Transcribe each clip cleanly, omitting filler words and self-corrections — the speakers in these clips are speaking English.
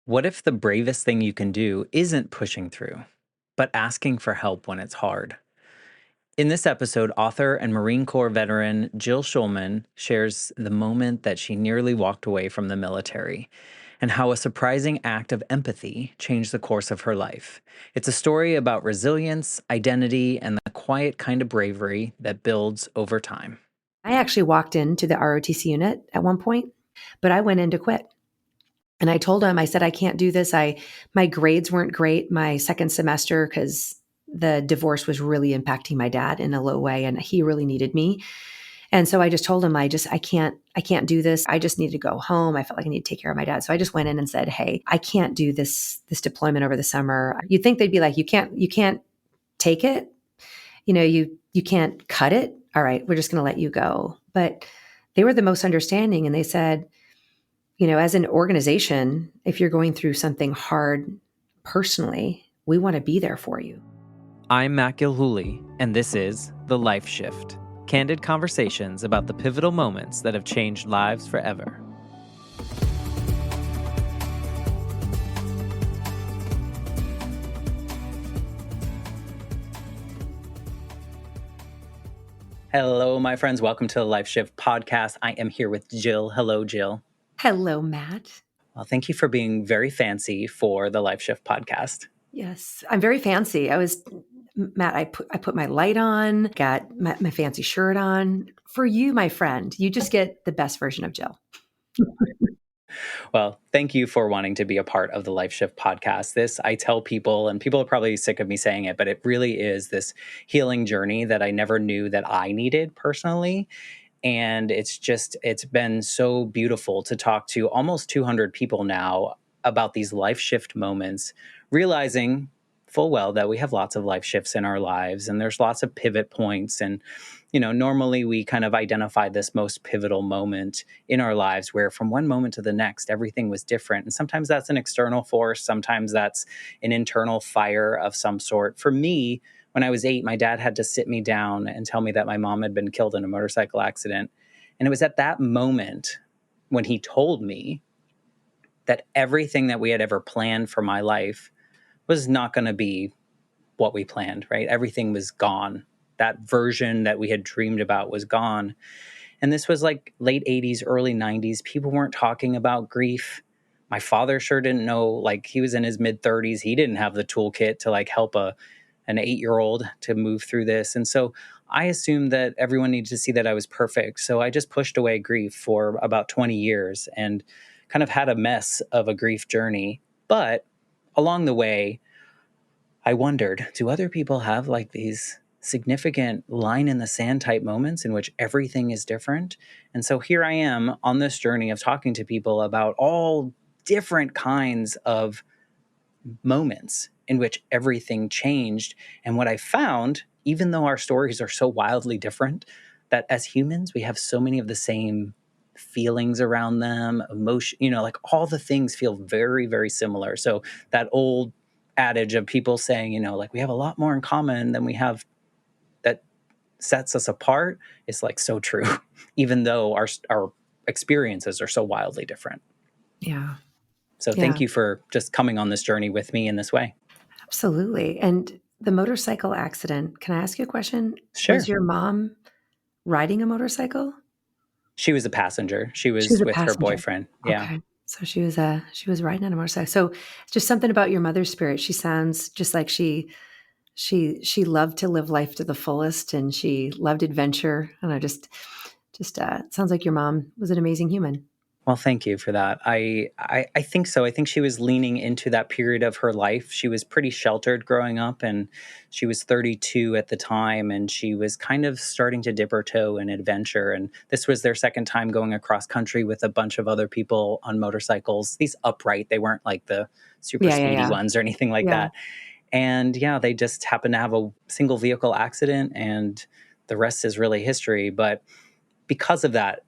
What if the bravest thing you can do isn't pushing through, but asking for help when it's hard? In this episode, author and Marine Corps veteran Jill Schulman shares the moment that she nearly walked away from the military and how a surprising act of empathy changed the course of her life. It's a story about resilience, identity, and the quiet kind of bravery that builds over time. I actually walked into the ROTC unit at one point, but I went in to quit. And I told him, I said, I can't do this. My grades weren't great my second semester because the divorce was really impacting my dad in a low way and he really needed me. And so I just told him, I can't do this. I just need to go home. I felt like I need to take care of my dad. So I just went in and said, hey, I can't do this deployment over the summer. You'd think they'd be like, you can't take it. You can't cut it. All right, we're just going to let you go. But they were the most understanding. And they said, as an organization, if you're going through something hard personally, we want to be there for you. I'm Matt Gilhooly, and this is The Life Shift. Candid conversations about the pivotal moments that have changed lives forever. Hello, my friends. Welcome to the Life Shift podcast. I am here with Jill. Hello, Jill. Hello, Matt. Well, thank you for being very fancy for the Life Shift podcast. Yes, I'm very fancy. Matt, I put my light on, got my fancy shirt on. For you, my friend, you just get the best version of Jill. Well, thank you for wanting to be a part of the Life Shift podcast. This, I tell people, and people are probably sick of me saying it, but it really is this healing journey that I never knew that I needed personally. And it's been so beautiful to talk to almost 200 people now about these life shift moments, realizing full well that we have lots of life shifts in our lives and there's lots of pivot points. And, normally we kind of identify this most pivotal moment in our lives where from one moment to the next, everything was different. And sometimes that's an external force. Sometimes that's an internal fire of some sort. For me, when I was 8, my dad had to sit me down and tell me that my mom had been killed in a motorcycle accident. And it was at that moment when he told me that everything that we had ever planned for my life was not going to be what we planned, right? Everything was gone. That version that we had dreamed about was gone. And this was like late 80s, early 90s. People weren't talking about grief. My father sure didn't know, like he was in his mid 30s. He didn't have the toolkit to like help an 8-year-old to move through this. And so I assumed that everyone needed to see that I was perfect. So I just pushed away grief for about 20 years and kind of had a mess of a grief journey. But along the way, I wondered, do other people have like these significant line in the sand type moments in which everything is different? And so here I am on this journey of talking to people about all different kinds of moments in which everything changed. And what I found, even though our stories are so wildly different, that as humans, we have so many of the same feelings around them, emotion, like all the things feel very, very similar. So that old adage of people saying, like we have a lot more in common than we have that sets us apart is like so true, even though our experiences are so wildly different. Yeah. So Yeah, thank you for just coming on this journey with me in this way. absolutely. And the motorcycle accident, can I ask you a question? Sure. Was your mom riding a motorcycle? She was a passenger. She She was was a with her passenger. boyfriend. Yeah. Okay. So she was riding on a motorcycle. So just something about your mother's spirit. She sounds just like she loved to live life to the fullest and she loved adventure. I don't know, just it sounds like your mom was an amazing human. Well, thank you for that. I think so. I think she was leaning into that period of her life. She was pretty sheltered growing up, and she was 32 at the time, and she was kind of starting to dip her toe in adventure. And this was their second time going across country with a bunch of other people on motorcycles. These upright, they weren't like the super Yeah, yeah, speedy yeah. ones or anything like Yeah. that. And yeah, they just happened to have a single vehicle accident, and the rest is really history. But because of that,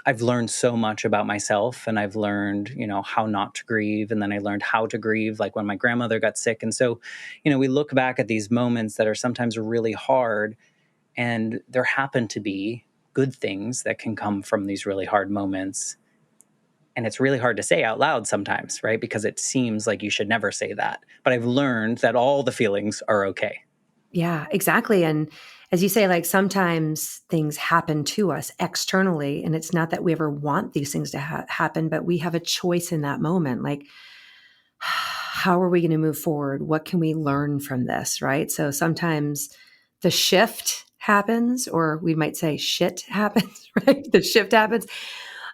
I've learned so much about myself, and I've learned, how not to grieve. And then I learned how to grieve, like when my grandmother got sick. And so, we look back at these moments that are sometimes really hard, and there happen to be good things that can come from these really hard moments. And it's really hard to say out loud sometimes, right? Because it seems like you should never say that. But I've learned that all the feelings are okay. Yeah, exactly. And as you say, like sometimes things happen to us externally, and it's not that we ever want these things to happen, but we have a choice in that moment. Like, how are we going to move forward? What can we learn from this? Right. So sometimes the shift happens, or we might say shit happens, right? The shift happens.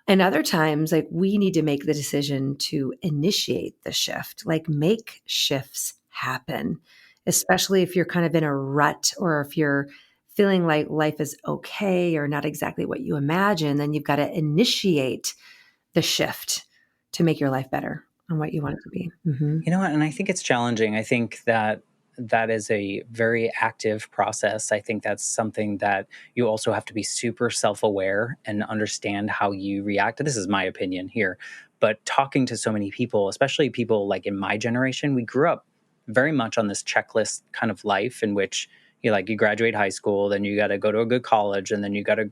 And other times, like we need to make the decision to initiate the shift, like make shifts happen, especially if you're kind of in a rut or if you're feeling like life is okay or not exactly what you imagine, then you've got to initiate the shift to make your life better and what you want it to be. Mm-hmm. You know what? And I think it's challenging. I think that that is a very active process. I think that's something that you also have to be super self aware and understand how you react. This is my opinion here. But talking to so many people, especially people like in my generation, we grew up very much on this checklist kind of life in which you graduate high school, then you got to go to a good college, and then you got to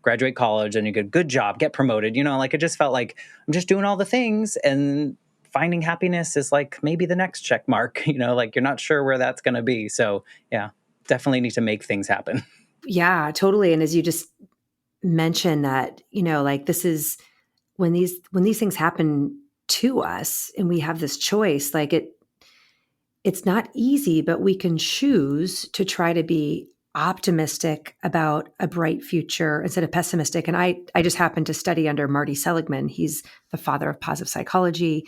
graduate college and you get a good job, get promoted. Like it just felt like I'm just doing all the things, and finding happiness is like maybe the next check mark, like you're not sure where that's going to be. So yeah, definitely need to make things happen. Yeah, totally. And as you just mentioned that, like this is when these things happen to us and we have this choice, like it's not easy, but we can choose to try to be optimistic about a bright future instead of pessimistic. And I just happened to study under Marty Seligman. He's the father of positive psychology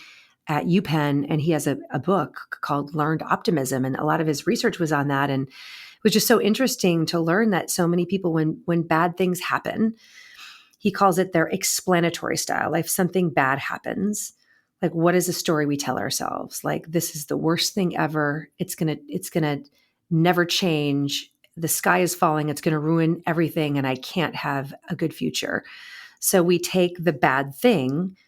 at UPenn, and he has a book called Learned Optimism. And a lot of his research was on that. And it was just so interesting to learn that so many people, when bad things happen, he calls it their explanatory style. Like if something bad happens, like what is the story we tell ourselves? Like this is the worst thing ever. It's gonna never change. The sky is falling. It's gonna ruin everything, and I can't have a good future. So we take the bad thing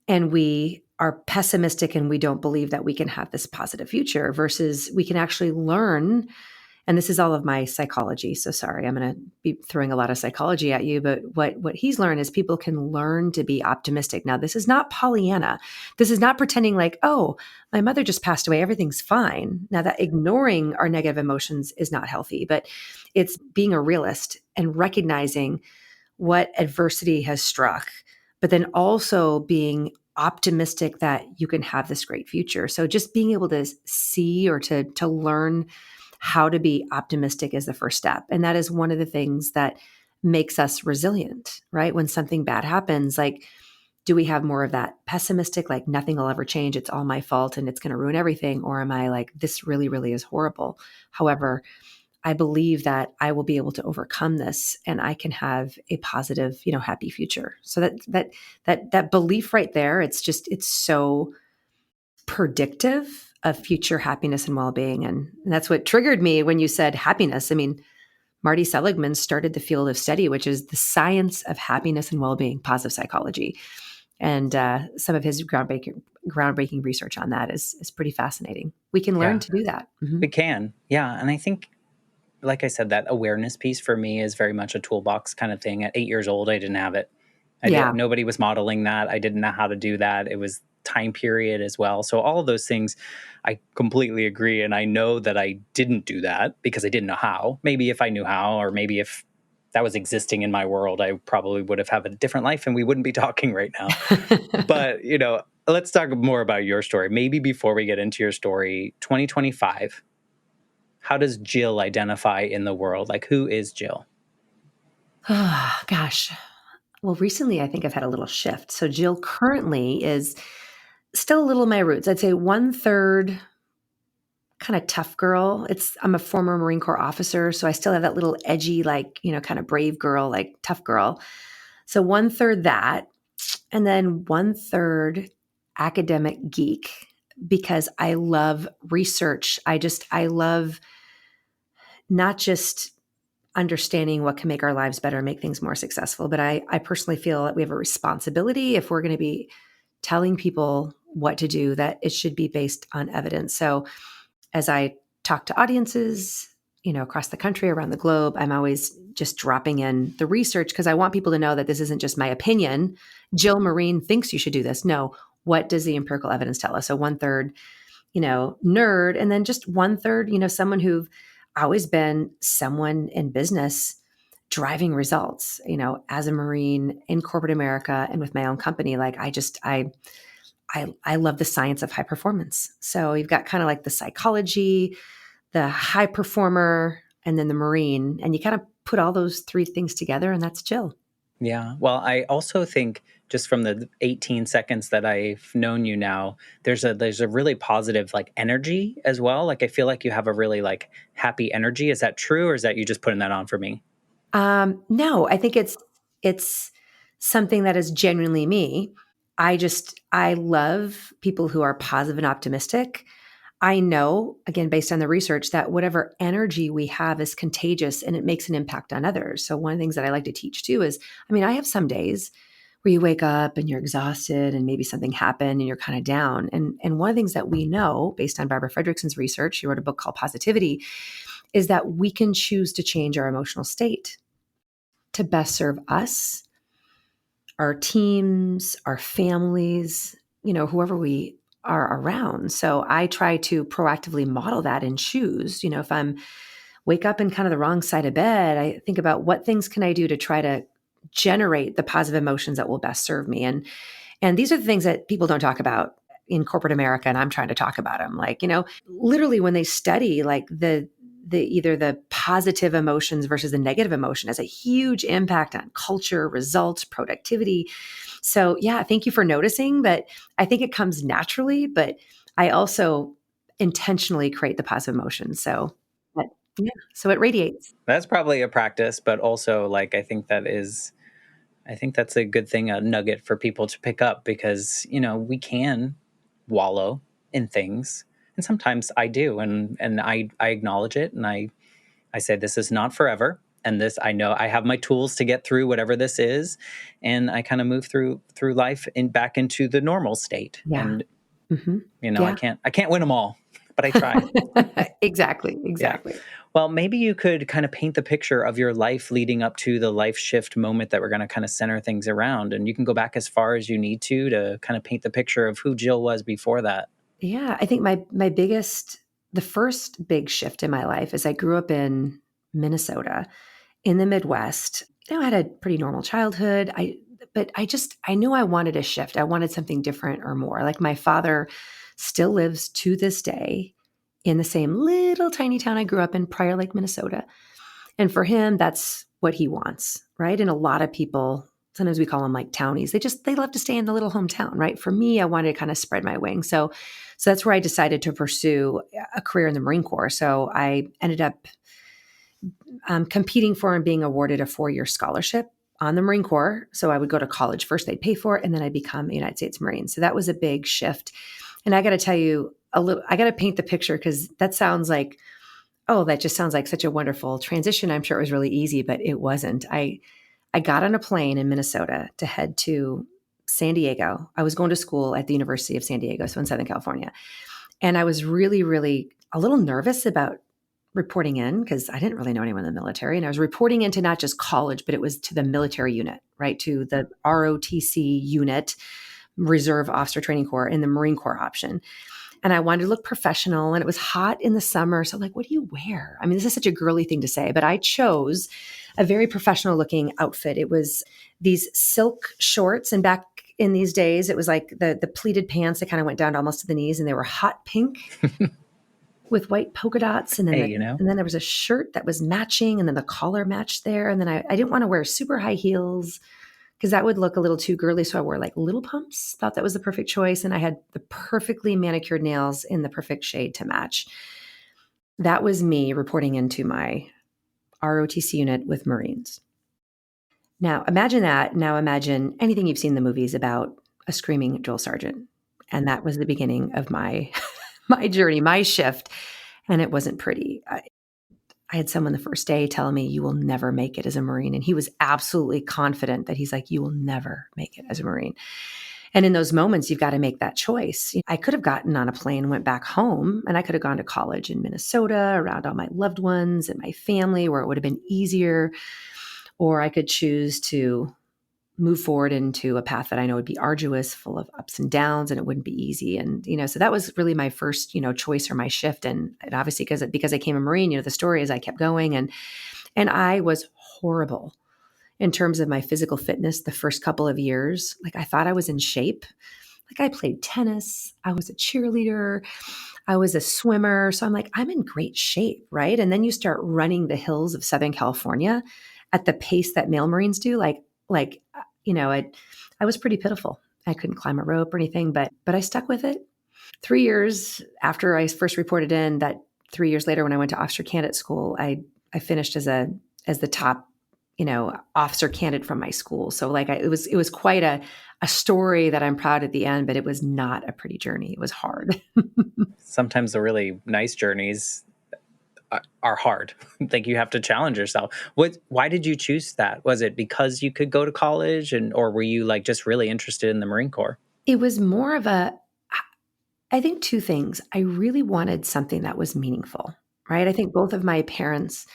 and we are pessimistic and we don't believe that we can have this positive future versus we can actually learn. And this is all of my psychology. So sorry, I'm going to be throwing a lot of psychology at you, but what he's learned is people can learn to be optimistic. Now, this is not Pollyanna. This is not pretending like, oh, my mother just passed away, everything's fine. Now, that ignoring our negative emotions is not healthy, but it's being a realist and recognizing what adversity has struck, but then also being optimistic that you can have this great future. So just being able to see or to learn how to be optimistic is the first step. And that is one of the things that makes us resilient, right? When something bad happens, like, do we have more of that pessimistic, like nothing will ever change, it's all my fault and it's going to ruin everything? Or am I like, this really, really is horrible. However, I believe that I will be able to overcome this and I can have a positive, happy future. So that belief right there, it's so predictive of future happiness and well-being. And that's what triggered me when you said happiness. I mean, Marty Seligman started the field of study, which is the science of happiness and well-being, positive psychology. And some of his groundbreaking research on that is pretty fascinating. We can learn Yeah, to do that. Mm-hmm. we can. Yeah. And I think, like I said, that awareness piece for me is very much a toolbox kind of thing. At 8 years old, I didn't have it. Yeah. Nobody was modeling that. I didn't know how to do that. It was time period as well. So all of those things, I completely agree. And I know that I didn't do that because I didn't know how. Maybe if I knew how, or maybe if that was existing in my world, I probably would have had a different life and we wouldn't be talking right now. But, let's talk more about your story. Maybe before we get into your story, 2025, how does Jill identify in the world? Like, who is Jill? Oh, gosh. Well, recently I think I've had a little shift. So Jill currently is still a little my roots. I'd say 1/3 kind of tough girl. I'm a former Marine Corps officer, so I still have that little edgy, like, kind of brave girl, like tough girl. So 1/3 that, and then 1/3 academic geek because I love research. I love not just understanding what can make our lives better, make things more successful, but I personally feel that we have a responsibility if we're going to be telling people what to do, that it should be based on evidence. So as I talk to audiences across the country, around the globe, I'm always just dropping in the research because I want people to know that this isn't just my opinion. Jill Marine thinks you should do this. No, what does the empirical evidence tell us? So 1/3, nerd, and then just 1/3, someone who've always been someone in business driving results, as a Marine in corporate America and with my own company. Like I love the science of high performance. So you've got kind of like the psychology, the high performer, and then the Marine. And you kind of put all those three things together, and that's Jill. Yeah. Well, I also think just from the 18 seconds that I've known you now, there's a really positive like energy as well. Like I feel like you have a really like happy energy. Is that true, or is that you just putting that on for me? No, I think it's something that is genuinely me. I love people who are positive and optimistic. I know, again, based on the research, that whatever energy we have is contagious and it makes an impact on others. So one of the things that I like to teach too is, I have some days where you wake up and you're exhausted and maybe something happened and you're kind of down. And one of the things that we know based on Barbara Fredrickson's research, she wrote a book called Positivity, is that we can choose to change our emotional state to best serve us, our teams, our families, whoever we are around. So I try to proactively model that and choose, if I'm wake up in kind of the wrong side of bed, I think about what things can I do to try to generate the positive emotions that will best serve me. And these are the things that people don't talk about in corporate America, and I'm trying to talk about them. Like, literally when they study like the either the positive emotions versus the negative emotion has a huge impact on culture, results, productivity. So yeah, thank you for noticing. But I think it comes naturally, but I also intentionally create the positive emotions. But yeah, so it radiates. That's probably a practice, but also like I think that's a good thing, a nugget for people to pick up because, we can wallow in things. And sometimes I do, and I acknowledge it, and I say this is not forever, and this I know I have my tools to get through whatever this is, and I kind of move through life and back into the normal state. Yeah. And Hmm. I Yeah. can't win them all, but I try. Exactly. Yeah. Exactly. Well, maybe you could kind of paint the picture of your life leading up to the life shift moment that we're going to kind of center things around. And you can go back as far as you need to kind of paint the picture of who Jill was before that. Yeah, I think the first big shift in my life is I grew up in Minnesota in the Midwest. I had a pretty normal childhood. But I knew I wanted a shift. I wanted something different or more. Like my father still lives to this day in the same little tiny town I grew up in, Prior Lake, Minnesota. And for him, that's what he wants, right? And a lot of people, sometimes we call them like townies. They love to stay in the little hometown, right? For me, I wanted to kind of spread my wings. So that's where I decided to pursue a career in the Marine Corps. So I ended up competing for and being awarded a 4-year scholarship on the Marine Corps. So I would go to college first, they'd pay for it, and then I'd become a United States Marine. So that was a big shift. And I got to tell you I got to paint the picture because that sounds like, oh, that just sounds like such a wonderful transition. I'm sure it was really easy, but it wasn't. I got on a plane in Minnesota to head to San Diego. I was going to school at the University of San Diego, so in Southern California. And I was really, really a little nervous about reporting in because I didn't really know anyone in the military. And I was reporting into not just college, but it was to the military unit, right? To the ROTC unit, Reserve Officer Training Corps, in the Marine Corps option. And I wanted to look professional, and it was hot in the summer. So I'm like, what do you wear? I mean, this is such a girly thing to say, but I chose a very professional looking outfit. It was these silk shorts. And back in these days, it was like the pleated pants that kind of went down to almost to the knees, and they were hot pink with white polka dots. And then, Hey, and then there was a shirt that was matching, and then the collar matched there. And then I didn't want to wear super high heels because that would look a little too girly. So I wore like little pumps, thought that was the perfect choice. And I had the perfectly manicured nails in the perfect shade to match. That was me reporting into my ROTC unit with Marines. Now imagine that. Now imagine anything you've seen in the movies about a screaming drill sergeant. And that was the beginning of my my journey, my shift. And it wasn't pretty. I had someone the first day telling me, you will never make it as a Marine. And he was absolutely confident that he's like, you will never make it as a Marine. And in those moments, you've got to make that choice. I could have gotten on a plane and went back home, and I could have gone to college in Minnesota around all my loved ones and my family where it would have been easier. Or I could choose to move forward into a path that I know would be arduous, full of ups and downs, and it wouldn't be easy. And, so that was really my first, choice or my shift. And obviously because I became a Marine, the story is I kept going, and I was horrible in terms of my physical fitness the first couple of years. Like, I thought I was in shape. Like, I played tennis, I was a cheerleader, I was a swimmer. So I'm like, I'm in great shape, right? And then you start running the hills of Southern California at the pace that male Marines do. I was pretty pitiful. I couldn't climb a rope or anything, but I stuck with it. 3 years after I first reported in, that 3 years later when I went to officer candidate school, I finished as the top, officer candidate from my school. So it was quite a story that I'm proud at the end, but it was not a pretty journey. It was hard. Sometimes the really nice journeys are hard. Like, you have to challenge yourself. Why did you choose that? Was it because you could go to college, or were you like just really interested in the Marine Corps? It was more of I think two things. I really wanted something that was meaningful, right? I think both of my parents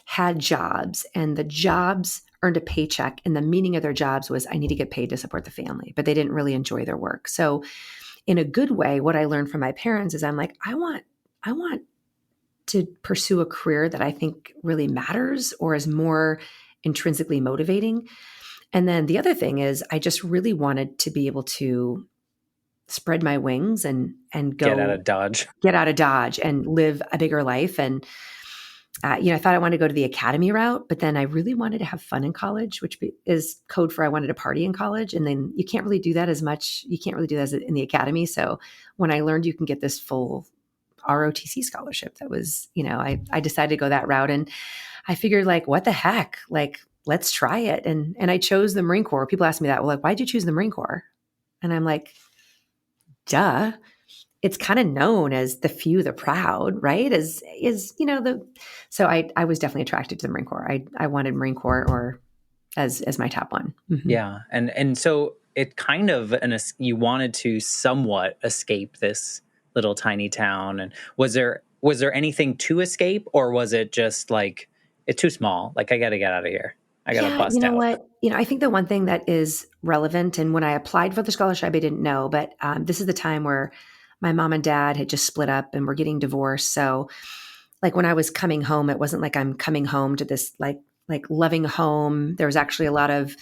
had jobs, and the jobs earned a paycheck, and the meaning of their jobs was I need to get paid to support the family, but they didn't really enjoy their work. So in a good way, what I learned from my parents is I'm like, I want to pursue a career that I think really matters or is more intrinsically motivating. And then the other thing is I just really wanted to be able to spread my wings and Get out go of Dodge. get out of Dodge and live a bigger life. And I thought I wanted to go to the academy route, but then I really wanted to have fun in college, which is code for I wanted to party in college. And then you can't really do that as much. You can't really do that in the academy. So when I learned you can get this full ROTC scholarship, that was, I decided to go that route. And I figured, like, what the heck? Like, let's try it. And I chose the Marine Corps. People ask me that, well, like, why'd you choose the Marine Corps? And I'm like, duh. It's kind of known as the few, the proud, right? So I was definitely attracted to the Marine Corps. I wanted Marine Corps or as my top one. Mm-hmm. Yeah. And so it kind of, you wanted to somewhat escape this little tiny town. And was there anything to escape, or was it just like, it's too small? Like, I got to get out of here. I got to Yeah, you bust know out. what? I think the one thing that is relevant, and when I applied for the scholarship, I didn't know, but this is the time where my mom and dad had just split up and were getting divorced. So, like, when I was coming home, it wasn't like I'm coming home to this like loving home. There was actually a lot of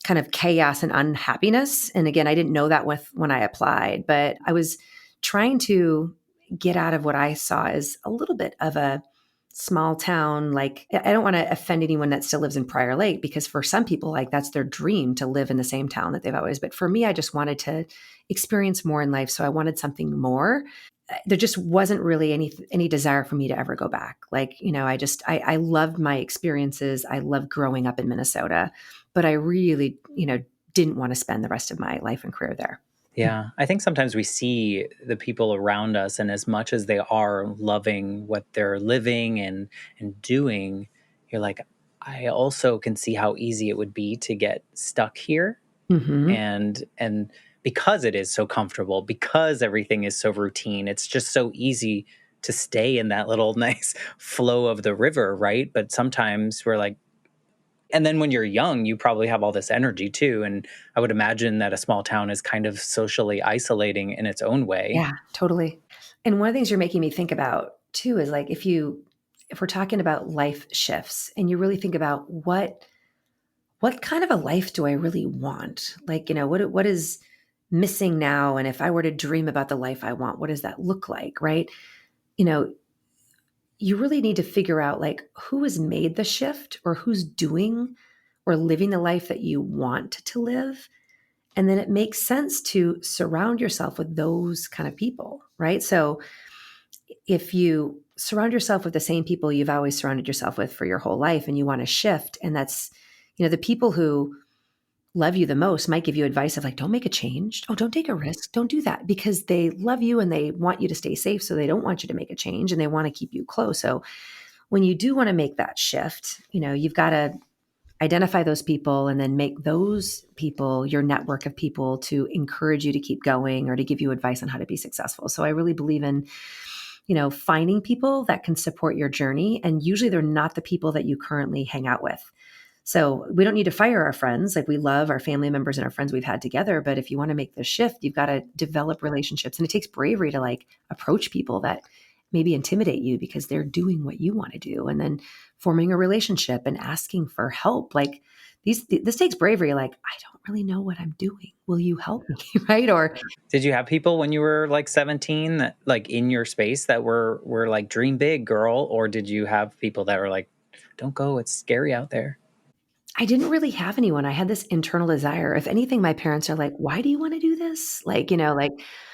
kind of chaos and unhappiness. And again, I didn't know that when I applied, but I was trying to get out of what I saw as a little bit of a small town. Like, I don't want to offend anyone that still lives in Prior Lake, because for some people, like, that's their dream to live in the same town that they've always, but for me, I just wanted to experience more in life. So I wanted something more. There just wasn't really any desire for me to ever go back. Like, I loved my experiences. I loved growing up in Minnesota, but I really, didn't want to spend the rest of my life and career there. Yeah, I think sometimes we see the people around us, and as much as they are loving what they're living and doing, you're like, I also can see how easy it would be to get stuck here. Mm-hmm. And because it is so comfortable, because everything is so routine, it's just so easy to stay in that little nice flow of the river, right? But sometimes we're like, and then when you're young, you probably have all this energy too. And I would imagine that a small town is kind of socially isolating in its own way. Yeah, totally. And one of the things you're making me think about too is, like, if we're talking about life shifts and you really think about what kind of a life do I really want? Like, what is missing now? And if I were to dream about the life I want, what does that look like? Right. You know, you really need to figure out, like, who has made the shift or who's doing or living the life that you want to live. And then it makes sense to surround yourself with those kind of people, right? So if you surround yourself with the same people you've always surrounded yourself with for your whole life, and you want to shift, and that's, the people who love you the most might give you advice of, like, don't make a change. Oh, don't take a risk. Don't do that, because they love you and they want you to stay safe. So they don't want you to make a change and they want to keep you close. So when you do want to make that shift, you've got to identify those people and then make those people your network of people to encourage you to keep going or to give you advice on how to be successful. So I really believe in, finding people that can support your journey. And usually they're not the people that you currently hang out with. So we don't need to fire our friends. Like, we love our family members and our friends we've had together. But if you want to make the shift, you've got to develop relationships. And it takes bravery to like approach people that maybe intimidate you because they're doing what you want to do. And then forming a relationship and asking for help. Like, this takes bravery. Like, I don't really know what I'm doing. Will you help me? Right? Or Did you have people when you were like 17 that like in your space that were like, dream big, girl? Or did you have people that were like, don't go, it's scary out there? I didn't really have anyone. I had this internal desire. If anything, my parents are like, why do you want to do this? Like,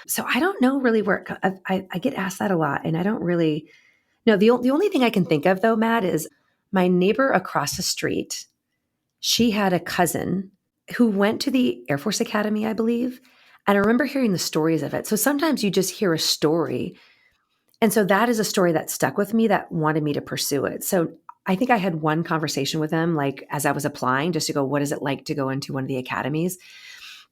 so I don't know really where I get asked that a lot. And I don't really, no, the only thing I can think of though, Matt, is my neighbor across the street. She had a cousin who went to the Air Force Academy, I believe. And I remember hearing the stories of it. So sometimes you just hear a story. And so that is a story that stuck with me that wanted me to pursue it. So I think I had one conversation with them, like as I was applying, just to go, what is it like to go into one of the academies?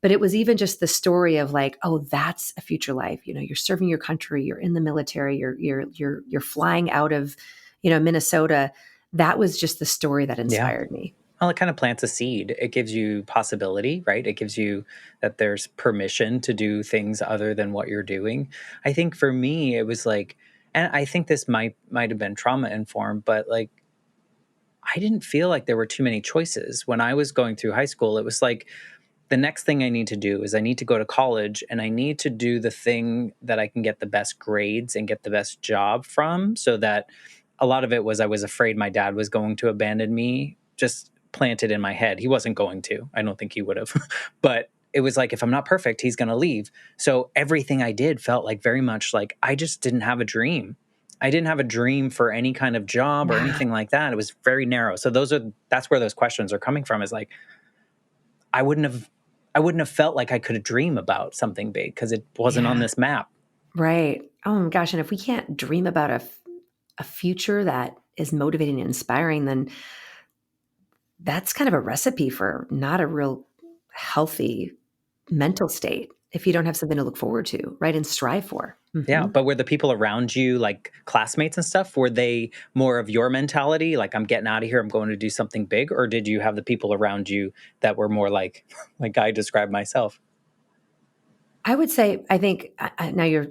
But it was even just the story of like, oh, that's a future life. You're serving your country, you're in the military, you're flying out of, Minnesota. That was just the story that inspired me. Well, it kind of plants a seed. It gives you possibility, right? It gives you that there's permission to do things other than what you're doing. I think for me, it was like, and I think this might have been trauma informed, but like, I didn't feel like there were too many choices. When I was going through high school, it was like, the next thing I need to do is I need to go to college and I need to do the thing that I can get the best grades and get the best job from. So that a lot of it was I was afraid my dad was going to abandon me, just planted in my head. He wasn't going to. I don't think he would have. But it was like, if I'm not perfect, he's going to leave. So everything I did felt like very much like I just didn't have a dream. I didn't have a dream for any kind of job or anything like that. It was very narrow. So that's where those questions are coming from, is like, I wouldn't have felt like I could dream about something big because it wasn't on this map. Right. Oh my gosh. And if we can't dream about a future that is motivating and inspiring, then that's kind of a recipe for not a real healthy mental state if you don't have something to look forward to, right? And strive for. Yeah. But were the people around you, like classmates and stuff, were they more of your mentality? Like, I'm getting out of here, I'm going to do something big? Or did you have the people around you that were more like I described myself? I would say, I think now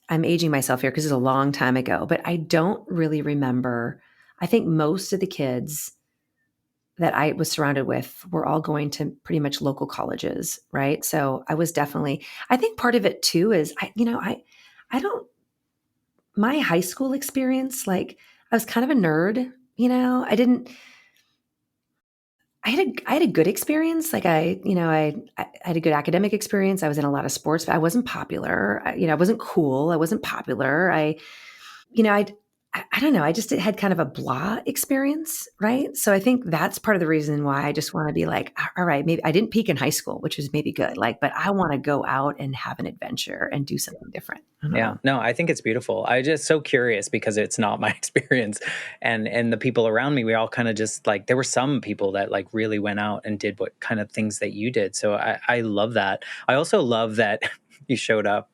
I'm aging myself here because it's a long time ago, but I don't really remember. I think most of the kids that I was surrounded with were all going to pretty much local colleges, right? So I was definitely, I think part of it too is I don't, my high school experience, like I was kind of a nerd, I didn't, I had a good experience. Like I had a good academic experience. I was in a lot of sports, but I wasn't popular. I wasn't cool. I wasn't popular. You know, I don't know. I just had kind of a blah experience, right? So I think that's part of the reason why I just want to be like, all right, maybe I didn't peak in high school, which was maybe good. Like, but I want to go out and have an adventure and do something different. I don't Yeah, know. no, I think it's beautiful. I just so curious because it's not my experience, and the people around me, we all kind of just like, there were some people that like really went out and did what kind of things that you did. So I love that. I also love that you showed up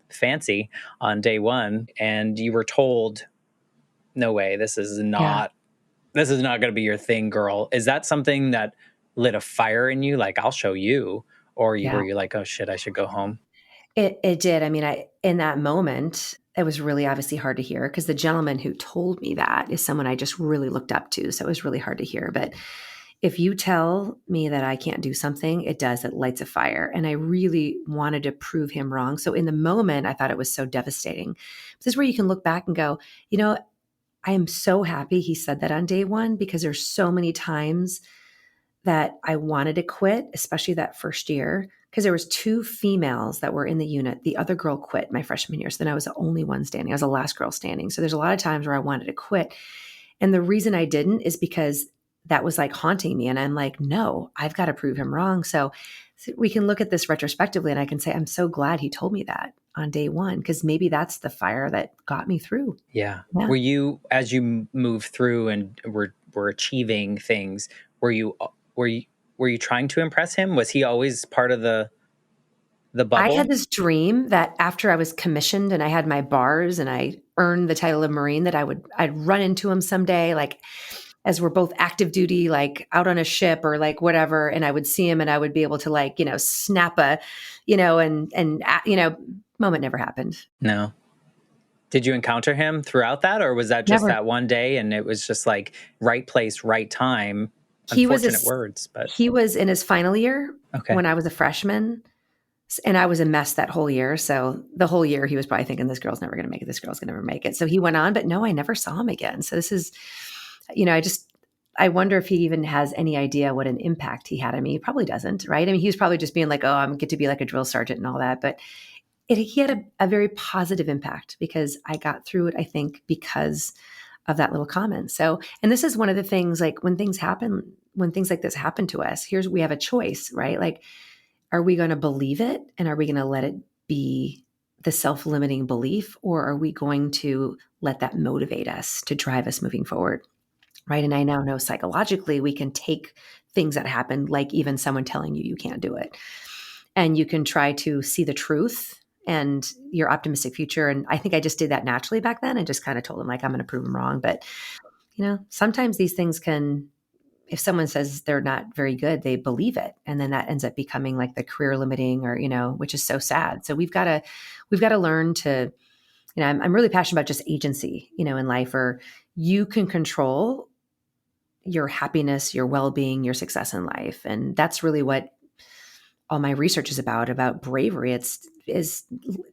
fancy on day one and you were told, no way, Yeah. this is not going to be your thing, girl. Is that something that lit a fire in you? Like, I'll show you, or Yeah. were you like, oh shit, I should go home? It did. I mean, in that moment, it was really obviously hard to hear because the gentleman who told me that is someone I just really looked up to. So it was really hard to hear. But if you tell me that I can't do something, it does. It lights a fire. And I really wanted to prove him wrong. So in the moment, I thought it was so devastating. This is where you can look back and go, I am so happy he said that on day one because there's so many times that I wanted to quit, especially that first year, because there was two females that were in the unit. The other girl quit my freshman year. So then I was the only one standing. I was the last girl standing. So there's a lot of times where I wanted to quit. And the reason I didn't is because that was like haunting me. And I'm like, no, I've got to prove him wrong. So we can look at this retrospectively and I can say, I'm so glad he told me that on day one, because maybe that's the fire that got me through. Yeah. Yeah. Were you, as you move through and were achieving things, were you were you were you trying to impress him? Was he always part of the I bubble? had this dream that after I was commissioned and I had my bars and I earned the title of Marine, that I'd run into him someday, like as we're both active duty, like out on a ship or like whatever. And I would see him and I would be able to like, snap a, moment never happened. No. Did you encounter him throughout that, or was that just Never. that one day and it was just like right place, right time? He was Unfortunate words, but he was in his final year okay. when I was a freshman. And I was a mess that whole year. So the whole year he was probably thinking, this girl's never going to make it. This girl's going to never make it. So he went on, but no, I never saw him again. So this is, I wonder if he even has any idea what an impact he had on me. He probably doesn't, right? I mean, he was probably just being like, oh, I'm get to be like a drill sergeant and all that. But he had a very positive impact because I got through it, I think, because of that little comment. So, and this is one of the things, like when things like this happen to us, we have a choice, right? Like, are we going to believe it and are we going to let it be the self-limiting belief, or are we going to let that motivate us to drive us moving forward? Right. And I now know psychologically we can take things that happen, like even someone telling you can't do it, and you can try to see the truth and your optimistic future. And I think I just did that naturally back then and just kind of told them like, I'm going to prove them wrong. But, sometimes these things if someone says they're not very good, they believe it. And then that ends up becoming like the career limiting or, which is so sad. So we've got to learn to, I'm really passionate about just agency, in life, or you can control your happiness, your well-being, your success in life. And that's really what all my research is about bravery. Is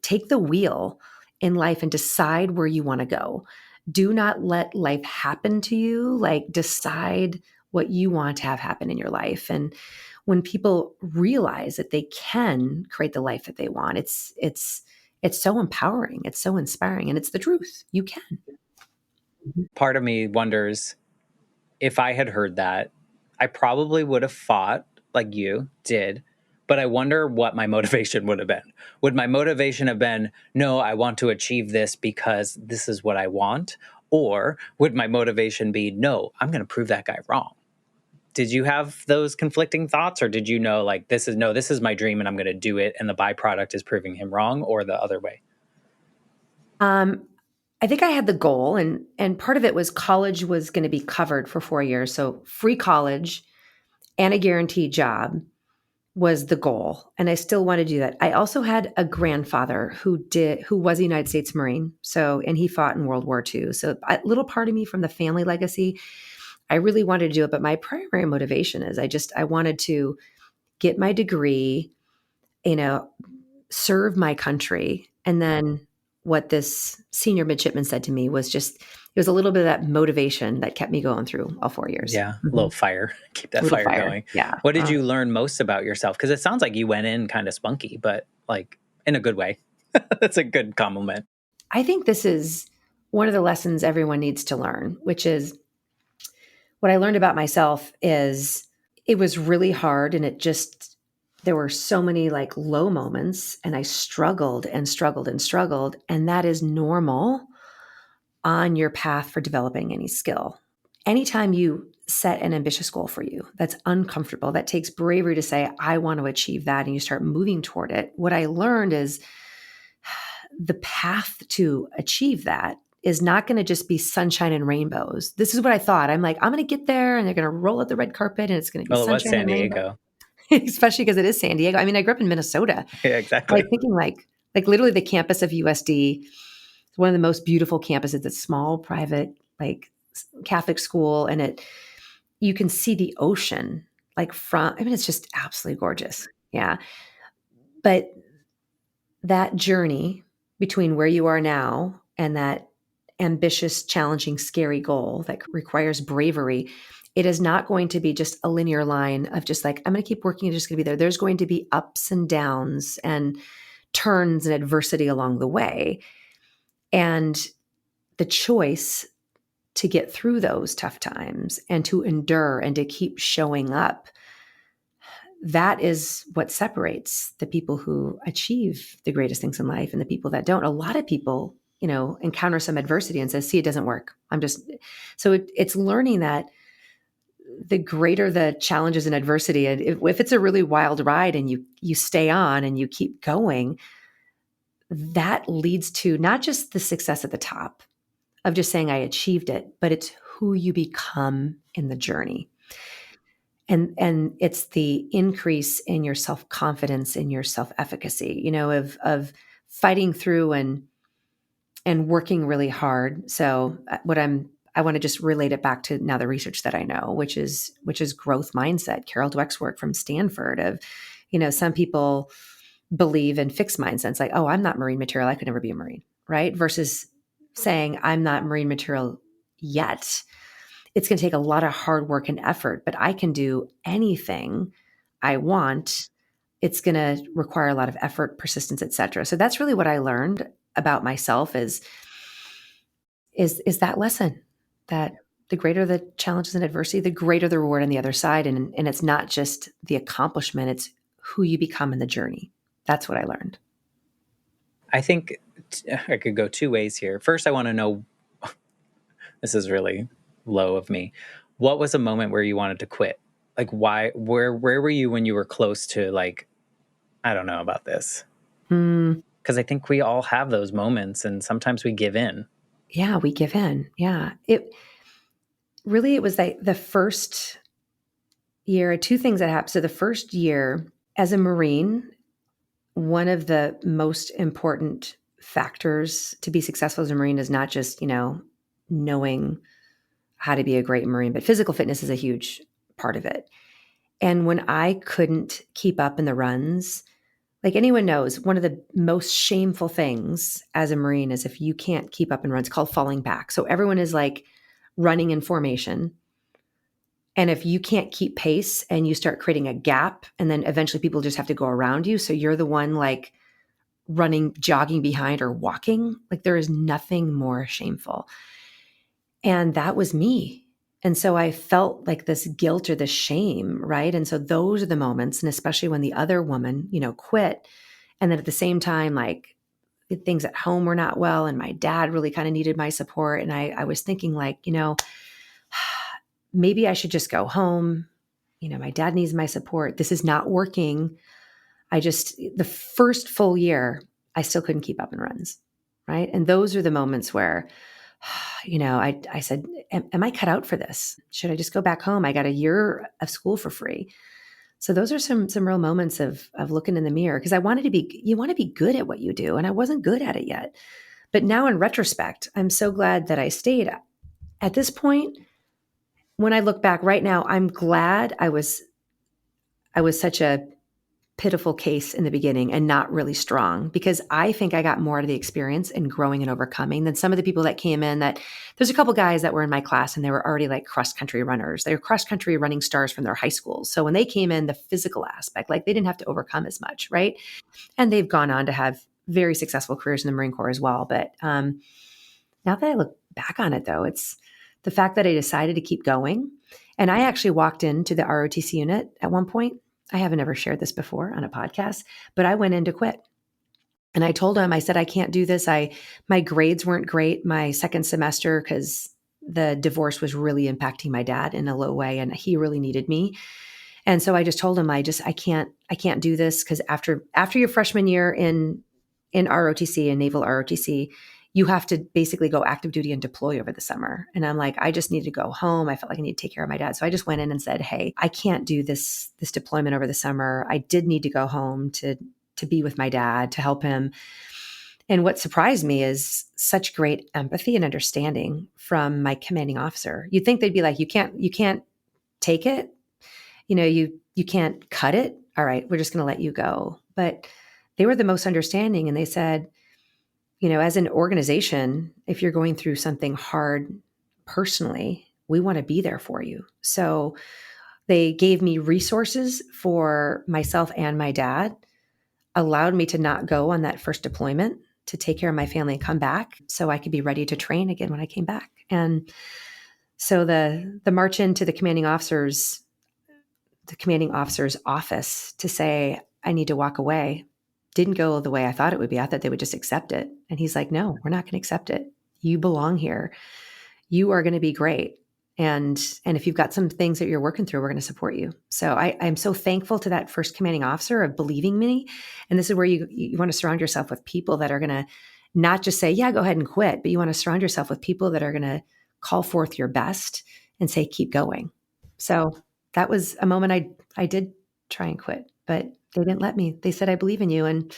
take the wheel in life and decide where you want to go. Do not let life happen to you. Like, decide what you want to have happen in your life. And when people realize that they can create the life that they want, it's so empowering. It's so inspiring. And it's the truth. You can. Part of me wonders, if I had heard that, I probably would have fought like you did, but I wonder what my motivation would have been. Would my motivation have been, no, I want to achieve this because this is what I want? Or would my motivation be, no, I'm going to prove that guy wrong? Did you have those conflicting thoughts, or did you know like, this is my dream and I'm going to do it, and the byproduct is proving him wrong, or the other way? I think I had the goal, and part of it was college was going to be covered for 4 years. So free college and a guaranteed job was the goal. And I still want to do that. I also had a grandfather who was a United States Marine. So, and he fought in World War II. So a little part of me from the family legacy, I really wanted to do it. But my primary motivation is I wanted to get my degree, serve my country. And then what this senior midshipman said to me was it was a little bit of that motivation that kept me going through all 4 years. Yeah, a little fire. Keep that fire going. Yeah. What did you learn most about yourself? Because it sounds like you went in kind of spunky, but like in a good way. That's a good compliment. I think this is one of the lessons everyone needs to learn, which is what I learned about myself is it was really hard, and there were so many like low moments, and I struggled and struggled and struggled. And that is normal on your path for developing any skill. Anytime you set an ambitious goal for you that's uncomfortable, that takes bravery to say, I want to achieve that, and you start moving toward it. What I learned is the path to achieve that is not going to just be sunshine and rainbows. This is what I thought. I'm like, I'm going to get there and they're going to roll out the red carpet and it's going to be sunshine San and Diego. Especially because it is San Diego. I mean, I grew up in Minnesota. Yeah, exactly. Like thinking like literally the campus of USD is one of the most beautiful campuses. It's small, private, like Catholic school. And you can see the ocean it's just absolutely gorgeous. Yeah. But that journey between where you are now and that ambitious, challenging, scary goal that requires bravery, it is not going to be just a linear line of just like, I'm going to keep working, it's just going to be there. There's going to be ups and downs and turns and adversity along the way. And the choice to get through those tough times and to endure and to keep showing up, that is what separates the people who achieve the greatest things in life and the people that don't. A lot of people, encounter some adversity and says, see, it doesn't work. So it's learning that the greater the challenges and adversity, and if it's a really wild ride and you stay on and you keep going, that leads to not just the success at the top of just saying I achieved it, but it's who you become in the journey. And it's the increase in your self-confidence, in your self-efficacy, of fighting through and working really hard. So I want to just relate it back to now the research that I know, which is growth mindset, Carol Dweck's work from Stanford of, some people believe in fixed mindsets like, oh, I'm not marine material, I could never be a Marine, right? Versus saying I'm not marine material yet. It's going to take a lot of hard work and effort, but I can do anything I want. It's going to require a lot of effort, persistence, et cetera. So that's really what I learned about myself is that lesson that the greater the challenges and adversity, the greater the reward on the other side. And it's not just the accomplishment, it's who you become in the journey. That's what I learned. I think I could go two ways here. First, I want to know, this is really low of me. What was a moment where you wanted to quit? Like why, where were you when you were close to like, I don't know about this? Because I think we all have those moments and sometimes we give in. Yeah, we give in. Yeah. It was like the first year, two things that happened. So the first year as a Marine, one of the most important factors to be successful as a Marine is not just, knowing how to be a great Marine, but physical fitness is a huge part of it. And when I couldn't keep up in the runs, like anyone knows, one of the most shameful things as a Marine is if you can't keep up in runs, called falling back. So everyone is like running in formation. And if you can't keep pace and you start creating a gap, and then eventually people just have to go around you. So you're the one like running, jogging behind or walking. Like there is nothing more shameful. And that was me. And so I felt like this guilt or this shame, right? And so those are the moments, and especially when the other woman, quit. And then at the same time, like things at home were not well. And my dad really kind of needed my support. And I was thinking like, maybe I should just go home. My dad needs my support. This is not working. The first full year, I still couldn't keep up in runs. Right. And those are the moments where, I said, am I cut out for this? Should I just go back home? I got a year of school for free. So those are some real moments of looking in the mirror, because you want to be good at what you do. And I wasn't good at it yet. But now in retrospect, I'm so glad that I stayed. At this point, when I look back right now, I'm glad I was such a pitiful case in the beginning and not really strong, because I think I got more out of the experience in growing and overcoming than some of the people that came in. That there's a couple guys that were in my class and they were already like cross country runners. They were cross country running stars from their high schools. So when they came in, the physical aspect, like they didn't have to overcome as much, right? And they've gone on to have very successful careers in the Marine Corps as well. But now that I look back on it, though, it's the fact that I decided to keep going. And I actually walked into the ROTC unit at one point. I haven't ever shared this before on a podcast, but I went in to quit. And I told him, I said, I can't do this. My grades weren't great my second semester because the divorce was really impacting my dad in a low way, and he really needed me. And so I just told him, I can't do this, because after your freshman year in ROTC and Naval ROTC, you have to basically go active duty and deploy over the summer. And I'm like, I just need to go home. I felt like I need to take care of my dad. So I just went in and said, hey, I can't do this deployment over the summer. I did need to go home to be with my dad, to help him. And what surprised me is such great empathy and understanding from my commanding officer. You'd think they'd be like, you can't take it. You can't cut it. All right, we're just going to let you go. But they were the most understanding. And they said, as an organization, if you're going through something hard personally, we want to be there for you. So they gave me resources for myself and my dad, allowed me to not go on that first deployment, to take care of my family and come back so I could be ready to train again when I came back. And so the march into the commanding officer's office to say, I need to walk away, didn't go the way I thought it would be. I thought they would just accept it. And he's like, no, we're not going to accept it. You belong here. You are going to be great. And if you've got some things that you're working through, we're going to support you. So I'm so thankful to that first commanding officer of believing me. And this is where you want to surround yourself with people that are going to not just say, yeah, go ahead and quit, but you want to surround yourself with people that are going to call forth your best and say, keep going. So that was a moment I did try and quit, but they didn't let me. They said, I believe in you. And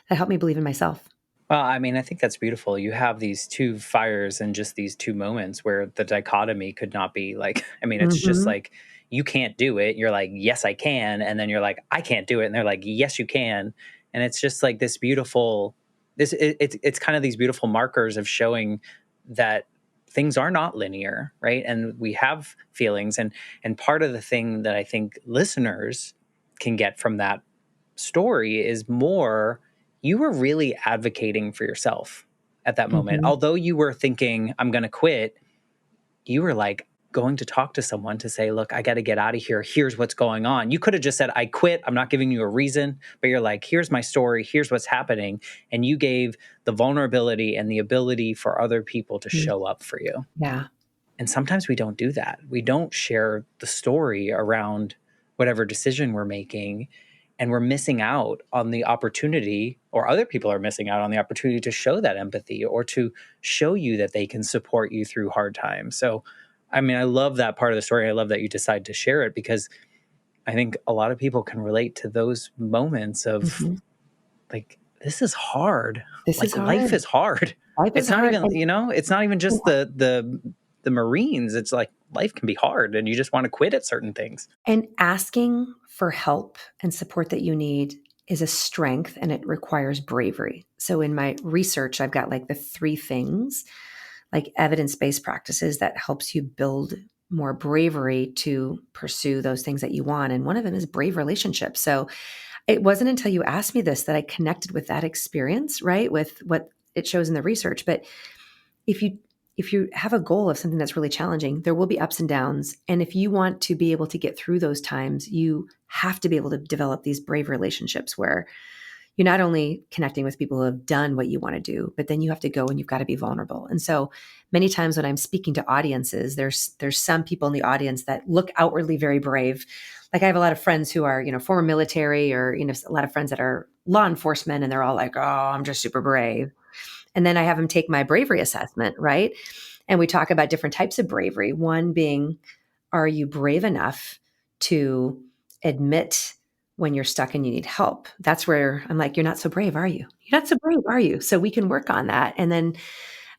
that helped me believe in myself. Well, I mean, I think that's beautiful. You have these two fires and just these two moments where the dichotomy could not be like, I mean, it's just Mm-hmm. like, you can't do it. You're like, yes, I can. And then you're like, I can't do it. And they're like, yes, you can. And it's just like this beautiful, it's kind of these beautiful markers of showing that things are not linear, right? And we have feelings. And part of the thing that I think listeners can get from that story is more, you were really advocating for yourself at that moment. Mm-hmm. Although you were thinking, I'm going to quit, you were like going to talk to someone to say, look, I got to get out of here. Here's what's going on. You could have just said, I quit. I'm not giving you a reason, but you're like, here's my story. Here's what's happening. And you gave the vulnerability and the ability for other people to show up for you. Yeah. And sometimes we don't do that. We don't share the story around whatever decision we're making. And we're missing out on the opportunity, or other people are missing out on the opportunity to show that empathy or to show you that they can support you through hard times. So, I mean, I love that part of the story. I love that you decide to share it, because I think a lot of people can relate to those moments of Mm-hmm. like, this is hard. This is Like, life hard. is hard. Life is It's not hard. even, it's not even just the Marines. It's like life can be hard and you just want to quit at certain things. And asking for help and support that you need is a strength, and it requires bravery. So in my research, I've got like the three things, like evidence-based practices that helps you build more bravery to pursue those things that you want. And one of them is brave relationships. So it wasn't until you asked me this that I connected with that experience, right? With what it shows in the research. But if you have a goal of something that's really challenging, there will be ups and downs. And if you want to be able to get through those times, you have to be able to develop these brave relationships where you're not only connecting with people who have done what you want to do, but then you have to go and you've got to be vulnerable. And so many times when I'm speaking to audiences, there's some people in the audience that look outwardly very brave. Like I have a lot of friends who are, former military, or, a lot of friends that are law enforcement, and they're all like, oh, I'm just super brave. And then I have them take my bravery assessment, right? And we talk about different types of bravery. One being, are you brave enough to admit when you're stuck and you need help? That's where I'm like, you're not so brave, are you? You're not so brave, are you? So we can work on that. And then,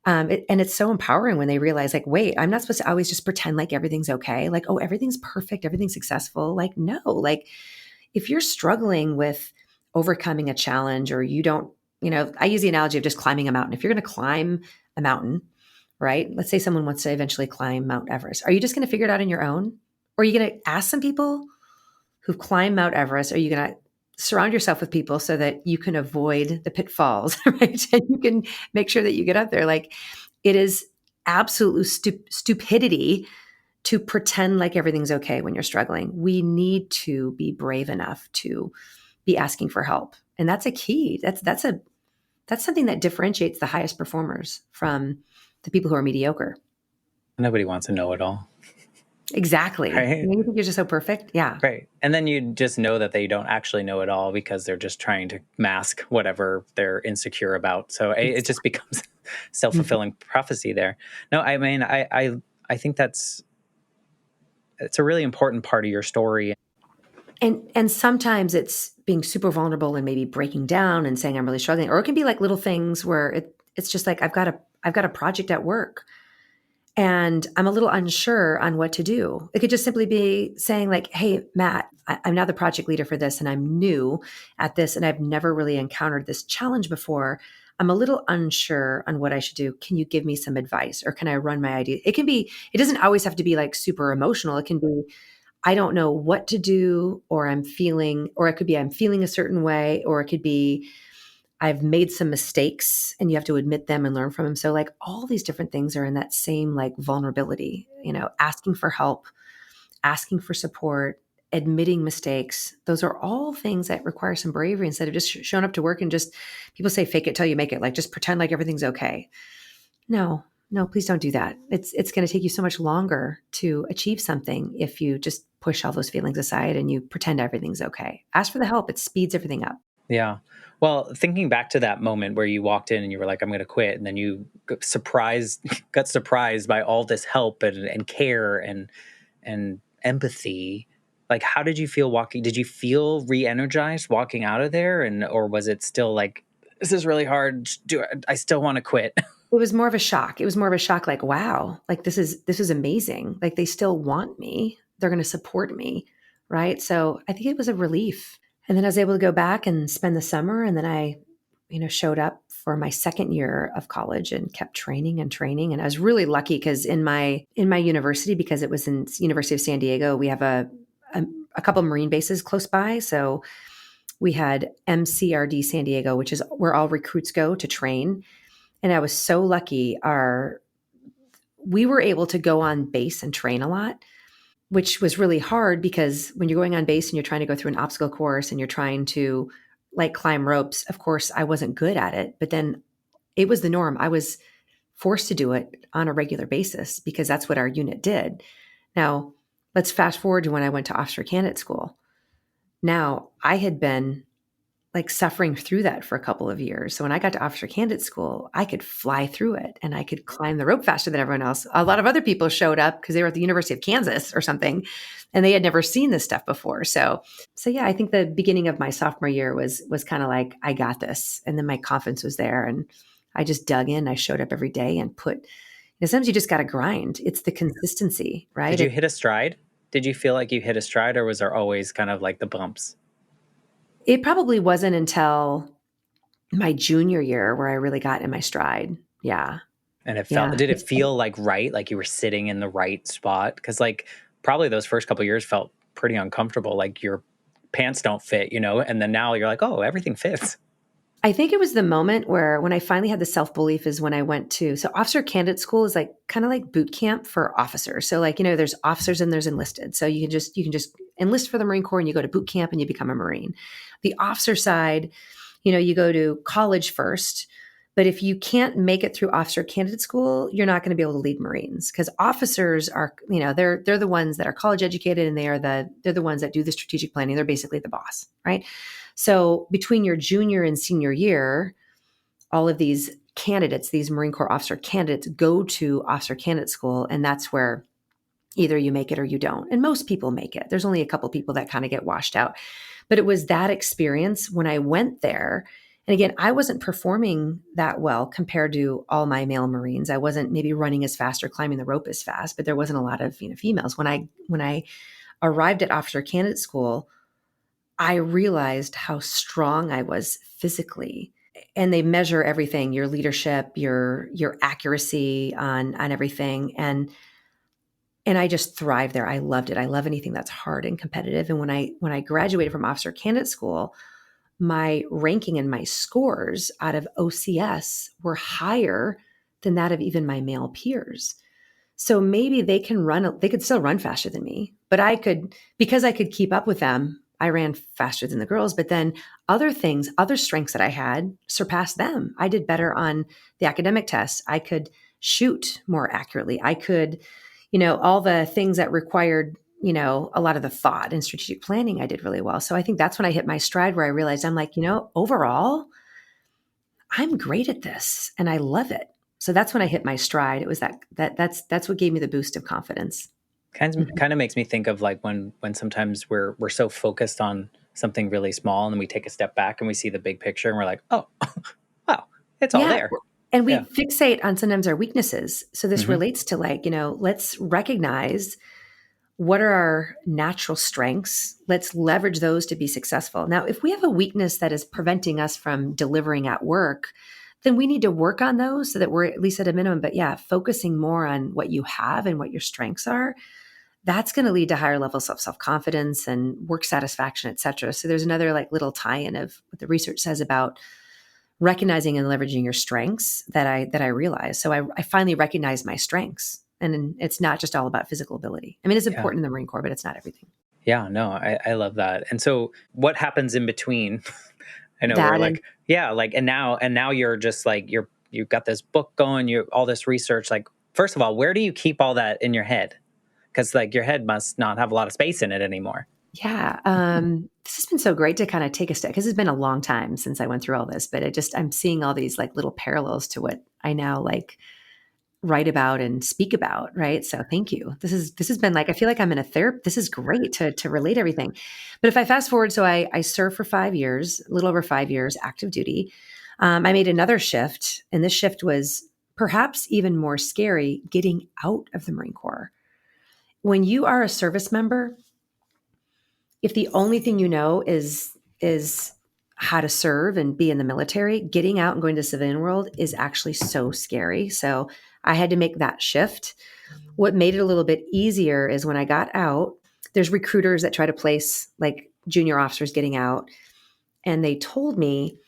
and it's so empowering when they realize, like, wait, I'm not supposed to always just pretend like everything's okay. Like, oh, everything's perfect, everything's successful. Like, no, like if you're struggling with overcoming a challenge, or you don't, I use the analogy of just climbing a mountain. If you're going to climb a mountain, right? Let's say someone wants to eventually climb Mount Everest. Are you just going to figure it out on your own? Or are you going to ask some people who've climbed Mount Everest? Are you going to surround yourself with people so that you can avoid the pitfalls, right? And you can make sure that you get up there. Like, it is absolute stupidity to pretend like everything's okay when you're struggling. We need to be brave enough to be asking for help. And that's a key. That's something that differentiates the highest performers from the people who are mediocre. Nobody wants to know it all. Exactly. Right? You think you're just so perfect? Yeah. Right. And then you just know that they don't actually know it all because they're just trying to mask whatever they're insecure about. So it just becomes self-fulfilling prophecy there. No, I mean, I think it's a really important part of your story. And sometimes it's being super vulnerable and maybe breaking down and saying I'm really struggling. Or it can be like little things where it's just like I've got a project at work and I'm a little unsure on what to do. It could just simply be saying like, hey, Matt, I'm now the project leader for this and I'm new at this and I've never really encountered this challenge before. I'm a little unsure on what I should do. Can you give me some advice, or can I run my idea? It doesn't always have to be like super emotional. It can be, I don't know what to do, or it could be I'm feeling a certain way, or it could be I've made some mistakes and you have to admit them and learn from them. So like all these different things are in that same like vulnerability, asking for help, asking for support, admitting mistakes. Those are all things that require some bravery instead of just showing up to work and just, people say fake it till you make it, like just pretend like everything's okay. No, no, please don't do that. It's going to take you so much longer to achieve something if you just push all those feelings aside and you pretend everything's okay. Ask for the help. It speeds everything up. Yeah. Well, thinking back to that moment where you walked in and you were like, I'm going to quit. And then you got surprised by all this help and care and empathy. Like, how did you feel walking? Did you feel re-energized walking out of there? Or was it still like, this is really hard. I still want to quit. It was more of a shock. It was more of a shock like, wow, like this is amazing. Like they still want me. They're going to support me, right? So I think it was a relief. And then I was able to go back and spend the summer and then I showed up for my second year of college and kept training and training. And I was really lucky because in my university, because it was in University of San Diego, we have a couple Marine bases close by. So we had MCRD San Diego, which is where all recruits go to train. And I was so lucky. We were able to go on base and train a lot, which was really hard because when you're going on base and you're trying to go through an obstacle course and you're trying to like climb ropes, of course, I wasn't good at it, but then it was the norm. I was forced to do it on a regular basis because that's what our unit did. Now, let's fast forward to when I went to officer candidate school. Now, I had been like suffering through that for a couple of years. So when I got to officer candidate school, I could fly through it and I could climb the rope faster than everyone else. A lot of other people showed up because they were at the University of Kansas or something and they had never seen this stuff before. So yeah, I think the beginning of my sophomore year was kind of like, I got this. And then my confidence was there and I just dug in. I showed up every day and sometimes you just got to grind. It's the consistency, right? Did you hit a stride? Did you feel like you hit a stride or was there always kind of like the bumps? It probably wasn't until my junior year where I really got in my stride. Yeah. And Yeah. did it feel like right? Like you were sitting in the right spot? Cause like probably those first couple of years felt pretty uncomfortable. Like your pants don't fit, and then now you're like, oh, everything fits. I think it was the moment where when I finally had the self-belief is when I went so officer candidate school is like kind of like boot camp for officers. So like, there's officers and there's enlisted. So you can just enlist for the Marine Corps and you go to boot camp and you become a Marine. The officer side, you go to college first, but if you can't make it through officer candidate school, you're not going to be able to lead Marines because officers are, they're the ones that are college educated and they're the ones that do the strategic planning. They're basically the boss, right? So between your junior and senior year, all of these candidates, these Marine Corps officer candidates go to officer candidate school. And that's where either you make it or you don't. And most people make it. There's only a couple people that kind of get washed out. But it was that experience when I went there. And again, I wasn't performing that well compared to all my male Marines. I wasn't maybe running as fast or climbing the rope as fast, but there wasn't a lot of females. When I arrived at officer candidate school, I realized how strong I was physically. And they measure everything, your leadership, your accuracy on everything. And I just thrived there. I loved it. I love anything that's hard and competitive. And when I graduated from officer candidate school, my ranking and my scores out of OCS were higher than that of even my male peers. So maybe they could still run faster than me, but because I could keep up with them, I ran faster than the girls. But then other strengths that I had surpassed them. I did better on the academic tests. I could shoot more accurately. I could, all the things that required, a lot of the thought and strategic planning, I did really well. So I think that's when I hit my stride where I realized I'm like, overall, I'm great at this and I love it. So that's when I hit my stride. It was that's what gave me the boost of confidence. Kind of makes me think of like when sometimes we're so focused on something really small and then we take a step back and we see the big picture and we're like, oh, wow, it's all there. And we fixate on sometimes our weaknesses. So this relates to like, let's recognize what are our natural strengths. Let's leverage those to be successful. Now, if we have a weakness that is preventing us from delivering at work, then we need to work on those so that we're at least at a minimum. But yeah, focusing more on what you have and what your strengths are, that's going to lead to higher levels of self-confidence and work satisfaction, et cetera. So there's another like little tie-in of what the research says about recognizing and leveraging your strengths that I realized. So I finally recognized my strengths. And it's not just all about physical ability. I mean, it's important in the Marine Corps, but it's not everything. Yeah, no, I love that. And so what happens in between? I know we're like, and now you're just like, you've got this book going, you all this research. Like, first of all, where do you keep all that in your head? Because like your head must not have a lot of space in it anymore. Yeah. This has been so great to kind of take a step because it's been a long time since I went through all this, but I'm seeing all these like little parallels to what I now like write about and speak about. Right. So thank you. This has been like, I feel like I'm in a therapy. This is great to relate everything. But if I fast forward, so I served for 5 years, a little over 5 years, active duty. I made another shift, and this shift was perhaps even more scary, getting out of the Marine Corps. When you are a service member, if the only thing you know is how to serve and be in the military, getting out and going to the civilian world is actually so scary. So I had to make that shift. What made it a little bit easier is when I got out, there's recruiters that try to place like junior officers getting out, and they told me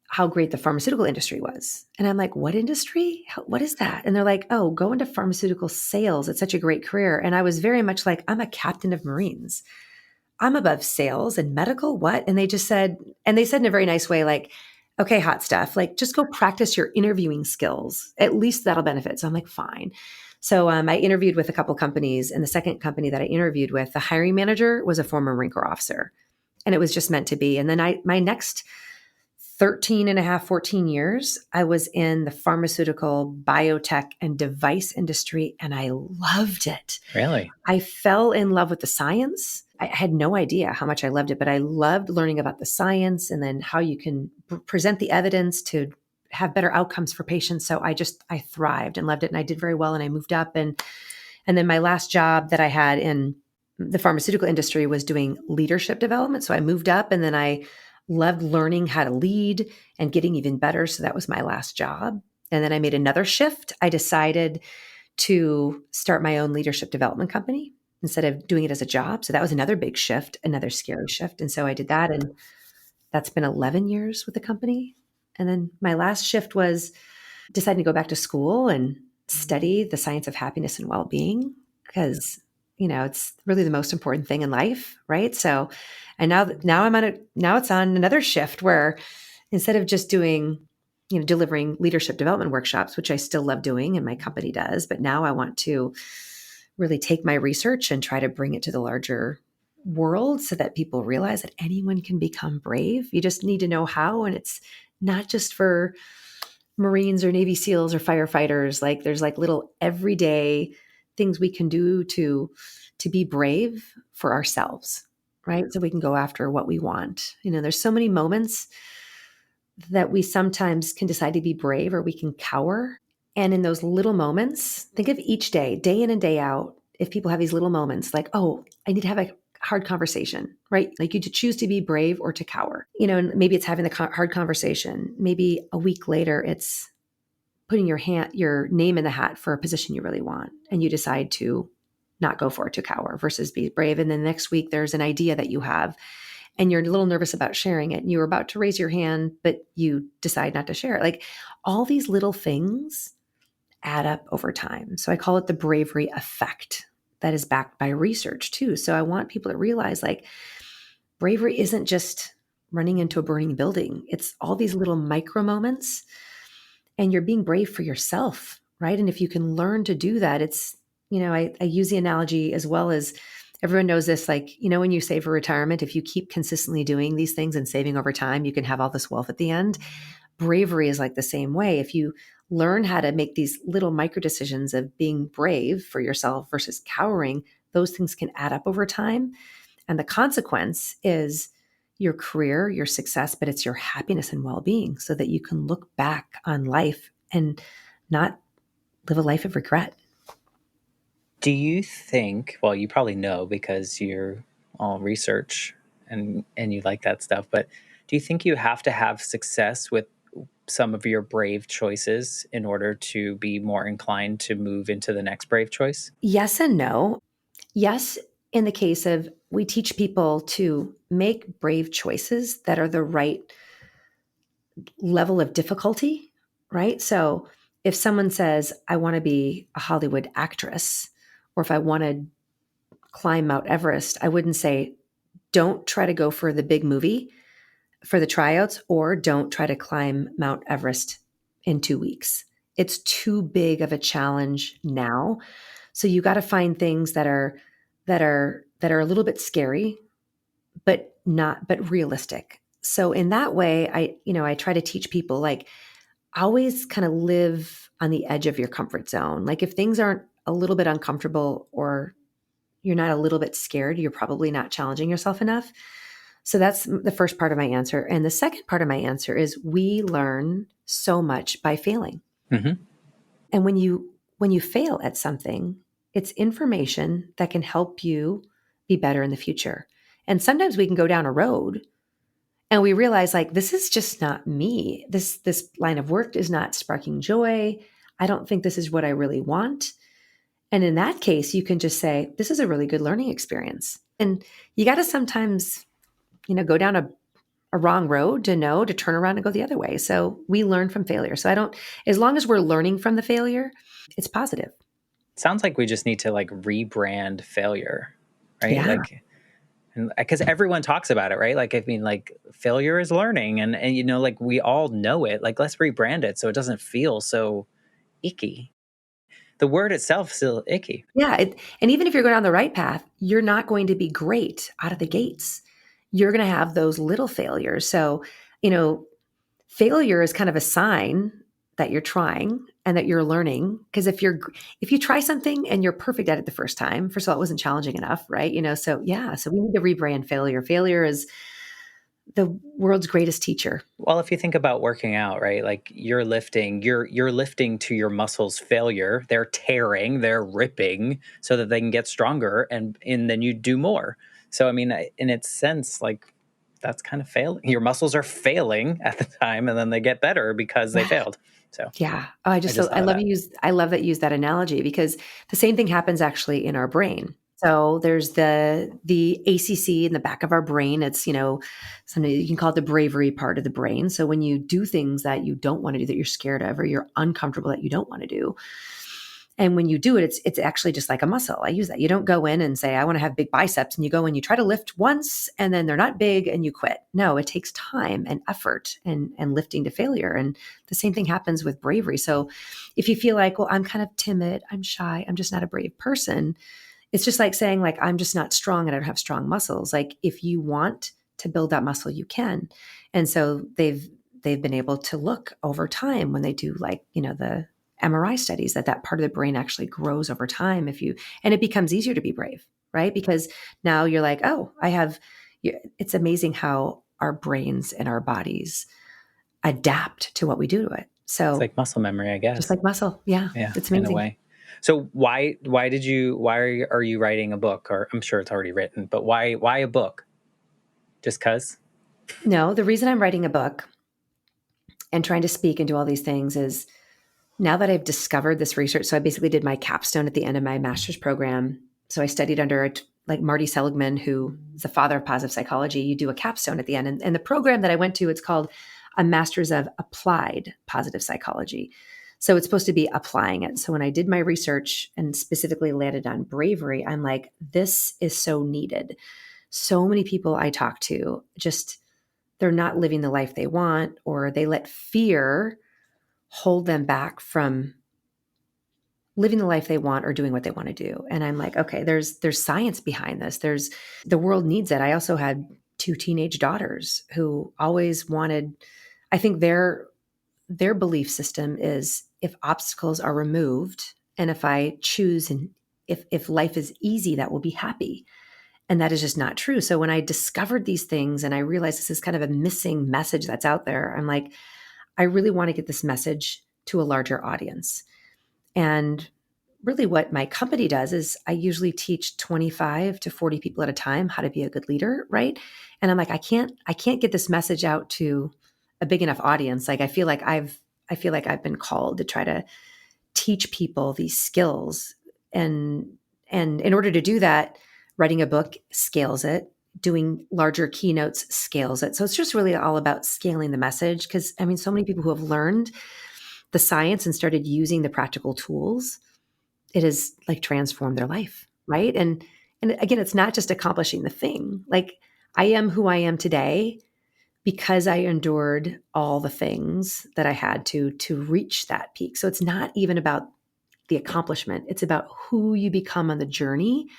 how great the pharmaceutical industry was. And I'm like, what industry? What is that? And they're like, oh, go into pharmaceutical sales. It's such a great career. And I was very much like, I'm a captain of Marines. I'm above sales and medical. What? And they just said, and they said in a very nice way, like, okay, hot stuff, like just go practice your interviewing skills. At least that'll benefit. So I'm like, fine. So I interviewed with a couple companies, and the second company that I interviewed with, the hiring manager was a former Marine Corps officer, and it was just meant to be. And then my next 13 and a half, 14 years, I was in the pharmaceutical, biotech, and device industry, and I loved it. Really? I fell in love with the science. I had no idea how much I loved it, but I loved learning about the science and then how you can present the evidence to have better outcomes for patients. So I thrived and loved it, and I did very well, and I moved up. And then my last job that I had in the pharmaceutical industry was doing leadership development. So I moved up, and then I loved learning how to lead and getting even better. So that was my last job. And then I made another shift. I decided to start my own leadership development company instead of doing it as a job. So that was another big shift, another scary shift. And so I did that. And that's been 11 years with the company. And then my last shift was deciding to go back to school and study the science of happiness and well-being, because it's really the most important thing in life, right? So, and now it's on another shift where instead of just doing, delivering leadership development workshops, which I still love doing and my company does, but now I want to really take my research and try to bring it to the larger world so that people realize that anyone can become brave. You just need to know how, and it's not just for Marines or Navy SEALs or firefighters. Like there's like little everyday things we can do to be brave for ourselves, right? So we can go after what we want. There's so many moments that we sometimes can decide to be brave or we can cower. And in those little moments, think of each day, day in and day out, if people have these little moments like, oh, I need to have a hard conversation, right? Like you to choose to be brave or to cower, and maybe it's having the hard conversation. Maybe a week later, it's putting your name in the hat for a position you really want. And you decide to not go for it, to cower versus be brave. And then next week, there's an idea that you have and you're a little nervous about sharing it. And you were about to raise your hand, but you decide not to share it. Like all these little things add up over time. So I call it the bravery effect. That is backed by research too. So I want people to realize like bravery isn't just running into a burning building. It's all these little micro moments, and you're being brave for yourself, right? And if you can learn to do that, it's, I use the analogy as well as everyone knows this, like, when you save for retirement, if you keep consistently doing these things and saving over time, you can have all this wealth at the end. Bravery is like the same way. If you learn how to make these little micro decisions of being brave for yourself versus cowering, those things can add up over time. And the consequence is your career, your success, but it's your happiness and well-being so that you can look back on life and not live a life of regret. Do you think, well, you probably know because you're all research and you like that stuff, but do you think you have to have success with some of your brave choices in order to be more inclined to move into the next brave choice? Yes and no. Yes, in the case of we teach people to make brave choices that are the right level of difficulty, right? So if someone says, I want to be a Hollywood actress, or if I want to climb Mount Everest, I wouldn't say, don't try to go for the big movie for the tryouts, or don't try to climb Mount Everest in 2 weeks. It's too big of a challenge now. So you got to find things that are a little bit scary, but realistic. So in that way, I try to teach people, like, always kind of live on the edge of your comfort zone. Like, if things aren't a little bit uncomfortable or you're not a little bit scared, you're probably not challenging yourself enough. So that's the first part of my answer. And the second part of my answer is, we learn so much by failing. Mm-hmm. And when you fail at something, it's information that can help you be better in the future. And sometimes we can go down a road and we realize, like, this is just not me. This line of work is not sparking joy. I don't think this is what I really want. And in that case, you can just say, this is a really good learning experience. And you got to sometimes, go down a wrong road to turn around and go the other way. So we learn from failure. So as long as we're learning from the failure, it's positive. Sounds like we just need to like rebrand failure, right? Yeah. Like, because everyone talks about it, right? Like, I mean, like, failure is learning, and like, we all know it. Like, let's rebrand it so it doesn't feel so icky. The word itself is still icky. Yeah. And even if you're going down the right path, you're not going to be great out of the gates. You're going to have those little failures. So, failure is kind of a sign that you're trying and that you're learning. Because if you try something and you're perfect at it the first time, first of all, it wasn't challenging enough, right? So yeah, so we need to rebrand failure. Failure is the world's greatest teacher. Well, if you think about working out, right? Like, you're lifting to your muscles' failure. They're tearing, they're ripping so that they can get stronger, and then you do more. So, I mean, in its sense, like, that's kind of failing. Your muscles are failing at the time, and then they get better because they failed. So Yeah. Oh, I thought of love that. I love that you use that analogy, because the same thing happens actually in our brain. So there's the ACC in the back of our brain. It's, something you can call it the bravery part of the brain. So when you do things that you don't want to do, that you're scared of, or you're uncomfortable that you don't want to do, and when you do it, it's actually just like a muscle. I use that. You don't go in and say, I want to have big biceps, and you go and you try to lift once and then they're not big and you quit. No, it takes time and effort and lifting to failure. And the same thing happens with bravery. So if you feel like, well, I'm kind of timid, I'm shy, I'm just not a brave person, it's just like saying, like, I'm just not strong and I don't have strong muscles. Like, if you want to build that muscle, you can. And so they've been able to look over time, when they do, like, the MRI studies, that part of the brain actually grows over time and it becomes easier to be brave, right? Because now you're like, oh, it's amazing how our brains and our bodies adapt to what we do to it. It's So like muscle memory, I just guess. like muscle. Yeah. Yeah, It's in a amazing. way. So why are you writing a book? Or I'm sure it's already written, but why a book? Just cuz? No, the reason I'm writing a book and trying to speak and do all these things is, now that I've discovered this research. So I basically did my capstone at the end of my master's program. So I studied under, like, Marty Seligman, who is the father of positive psychology. You do a capstone at the end. And the program that I went to, it's called a Master's of Applied Positive Psychology. So it's supposed to be applying it. So when I did my research and specifically landed on bravery, I'm like, this is so needed. So many people I talk to, just, they're not living the life they want, or they let fear hold them back from living the life they want or doing what they want to do. And I'm like, okay, there's science behind this. The world needs it. I also had 2 teenage daughters who always wanted, I think their belief system is, if obstacles are removed and if I choose, and if life is easy, that will be happy. And that is just not true. So when I discovered these things and I realized this is kind of a missing message that's out there, I'm like, I really want to get this message to a larger audience. And really what my company does is, I usually teach 25 to 40 people at a time how to be a good leader, right? And I'm like, I can't get this message out to a big enough audience. Like, I feel like I've been called to try to teach people these skills. And in order to do that, writing a book scales it, doing larger keynotes scales it. So it's just really all about scaling the message, because I mean, so many people who have learned the science and started using the practical tools, it has, like, transformed their life, right? And again, it's not just accomplishing the thing. Like, I am who I am today because I endured all the things that I had to reach that peak. So it's not even about the accomplishment. It's about who you become on the journey.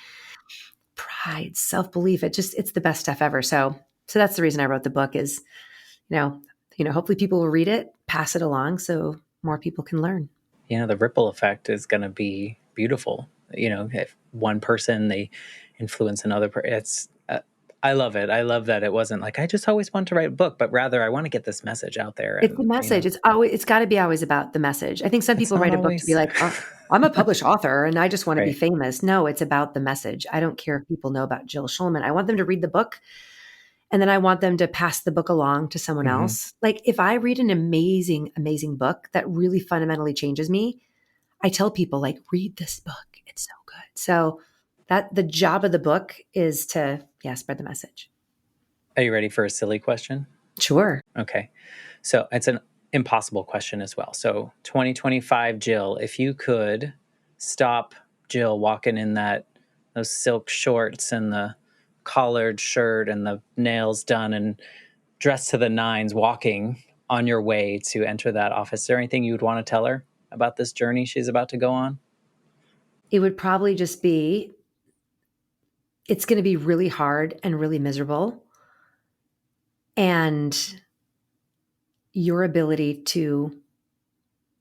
Pride, self-belief. It's the best stuff ever. So that's the reason I wrote the book is, hopefully people will read it, pass it along so more people can learn. The ripple effect is going to be beautiful. If one person, they influence another person, I love it. I love that it wasn't like, I just always want to write a book, but rather I want to get this message out there. It's And, the message. It's got to be always about the message. I think some it's people not write a book to be always like, oh, I'm a published author and I just want to be right. famous. No, it's about the message. I don't care if people know about Jill Schulman. I want them to read the book and then I want them to pass the book along to someone Mm-hmm. else. Like if I read an amazing, amazing book that really fundamentally changes me, I tell people like, read this book. It's so good. So that the job of the book is to, spread the message. Are you ready for a silly question? Sure. Okay. So it's an impossible question as well. So 2025, Jill, if you could stop Jill walking in those silk shorts and the collared shirt and the nails done and dressed to the nines, walking on your way to enter that office, is there anything you would want to tell her about this journey she's about to go on? It would probably just be, it's going to be really hard and really miserable. And your ability to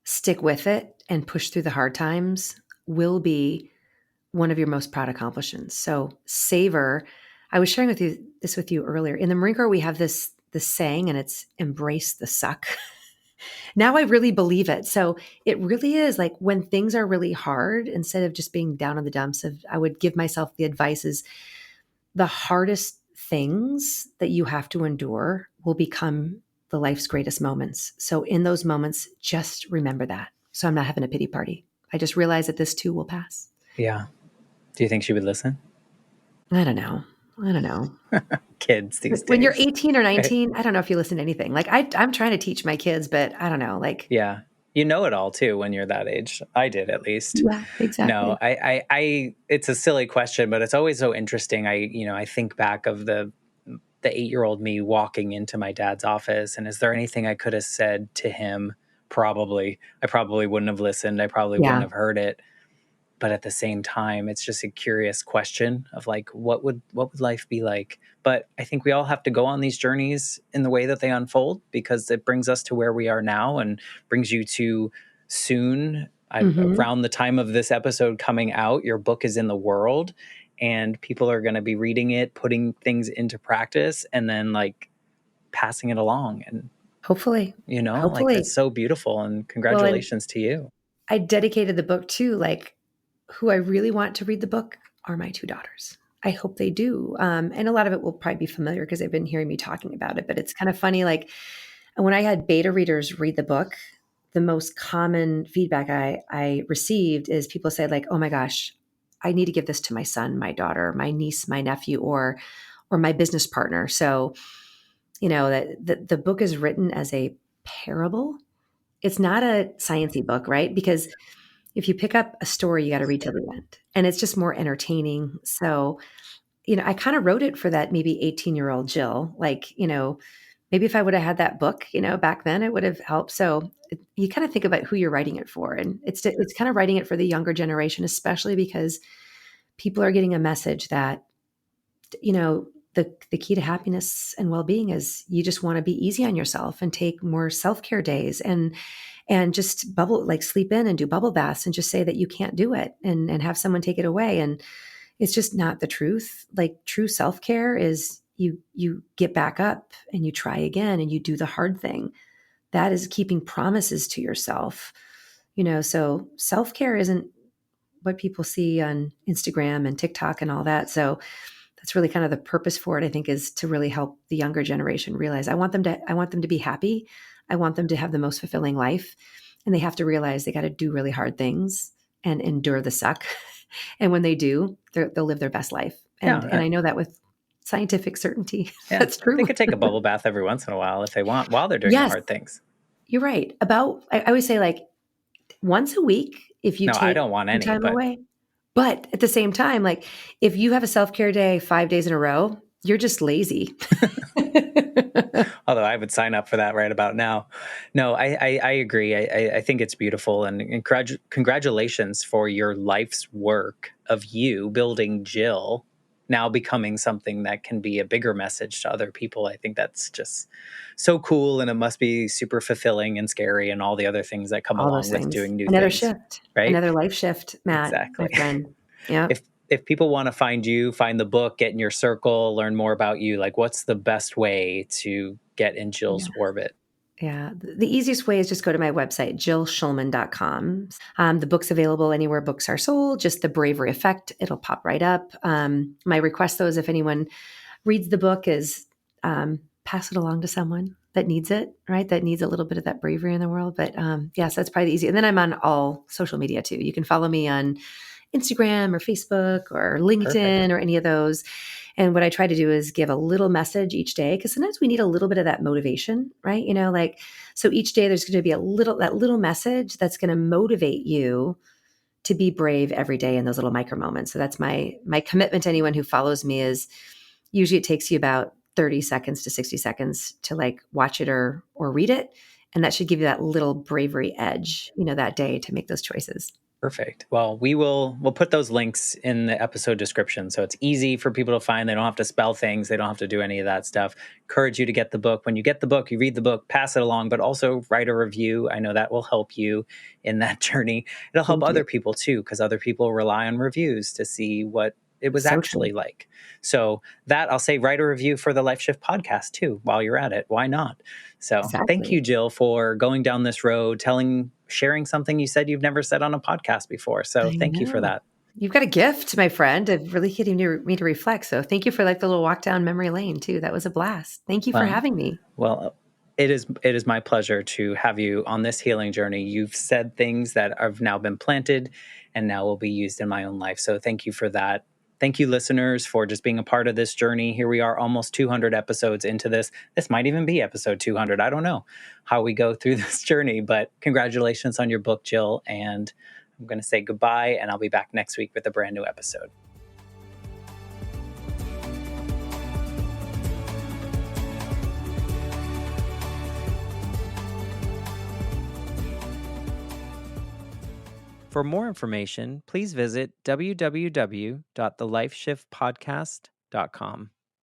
stick with it and push through the hard times will be one of your most proud accomplishments. So savor. I was sharing with you earlier. In the Marine Corps, we have this saying, and it's embrace the suck. Now I really believe it. So it really is like when things are really hard, instead of just being down in the dumps, I would give myself the advice is the hardest things that you have to endure will become the life's greatest moments. So in those moments, just remember that. So I'm not having a pity party. I just realize that this too will pass. Yeah. Do you think she would listen? I don't know. Kids these When you're days. 18 or 19, I don't know if you listen to anything. Like I'm trying to teach my kids, but I don't know. Like, Yeah. You know it all too when you're that age. I did at least. yeah, No, exactly. it's a silly question, but it's always so interesting. I think back of the 8-year-old me walking into my dad's office, and is there anything I could have said to him? Probably. I probably wouldn't have listened. I probably wouldn't Yeah. have heard it. But at the same time, it's just a curious question of like, what would life be like? But I think we all have to go on these journeys in the way that they unfold, because it brings us to where we are now and brings you to soon. Mm-hmm. Around the time of this episode coming out, your book is in the world and people are going to be reading it, putting things into practice, and then like passing it along. And, Hopefully. like Hopefully. that's so beautiful. And Well, and congratulations to you. I dedicated the book to like who I really want to read the book are my two daughters. I hope they do. And a lot of it will probably be familiar because they've been hearing me talking about it. But it's kind of funny. Like when I had beta readers read the book, the most common feedback I received is people said like, "Oh my gosh, I need to give this to my son, my daughter, my niece, my nephew, or my business partner." So, that the book is written as a parable. It's not a sciencey book, right? Because if you pick up a story, you got to read till the end, and it's just more entertaining. So, I kind of wrote it for that maybe 18-year-old Jill. Like, maybe if I would have had that book, back then, it would have helped. So you kind of think about who you're writing it for, and it's kind of writing it for the younger generation, especially because people are getting a message that the key to happiness and well-being is you just want to be easy on yourself and take more self-care days and just sleep in and do bubble baths and just say that you can't do it and have someone take it away. And it's just not the truth. Like true self-care is you get back up and you try again and you do the hard thing. That is keeping promises to yourself. So self-care isn't what people see on Instagram and TikTok and all that. So that's really kind of the purpose for it, I think, is to really help the younger generation realize I want them to be happy. I want them to have the most fulfilling life. And they have to realize they got to do really hard things and endure the suck. And when they do, they'll live their best life. And Yeah. I know that with scientific certainty. Yeah, That's true. they could take a bubble bath every once in a while if they want, while they're doing the Yes, hard things. you're right. I always say like once a week, if you No, I take don't want some any, time but away. But at the same time, like if you have a self-care day 5 days in a row, you're just lazy. Although I would sign up for that right about now. No, I agree. I think it's beautiful. And congratulations for your life's work of you building Jill now becoming something that can be a bigger message to other people. I think that's just so cool. And it must be super fulfilling and scary and all the other things that come All those along with things. doing new Another things. shift, Right? another life shift, Matt, my Exactly. friend. Yeah. If people want to find you, find the book, get in your circle, learn more about you, like what's the best way to get in Jill's orbit? Yeah. The easiest way is just go to my website, jillschulman.com. The book's available anywhere books are sold, just the Bravery Effect. It'll pop right up. My request, though, is if anyone reads the book, is pass it along to someone that needs it, right? That needs a little bit of that bravery in the world. But yes, that's probably the easy. And then I'm on all social media too. You can follow me on Instagram or Facebook or Perfect. LinkedIn or any of those. And what I try to do is give a little message each day because sometimes we need a little bit of that motivation, right? Like, so each day there's going to be that little message that's going to motivate you to be brave every day in those little micro moments. So that's my commitment to anyone who follows me is usually it takes you about 30 seconds to 60 seconds to like watch it or read it. And that should give you that little bravery edge, that day to make those choices. Perfect. Well, we'll put those links in the episode description so it's easy for people to find. They don't have to spell things. They don't have to do any of that stuff. Encourage you to get the book. When you get the book, you read the book, pass it along, but also write a review. I know that will help you in that journey. It'll help Thank you. other people too, because other people rely on reviews to see what it was So true. actually like. So that I'll say write a review for the Life Shift podcast too while you're at it. Why not? So thank you, Exactly. Jill, for going down this road, sharing something you said you've never said on a podcast before. So I thank you for know. that. You've got a gift, my friend, of really getting me to reflect. So thank you for like the little walk down memory lane too. That was a blast. Thank you for Well, having me. well, it is my pleasure to have you on this healing journey. You've said things that have now been planted and now will be used in my own life. So thank you for that. Thank you, listeners, for just being a part of this journey. Here we are, almost 200 episodes into this. This might even be episode 200. I don't know how we go through this journey, but congratulations on your book, Jill. And I'm going to say goodbye, and I'll be back next week with a brand new episode. For more information, please visit www.thelifeshiftpodcast.com.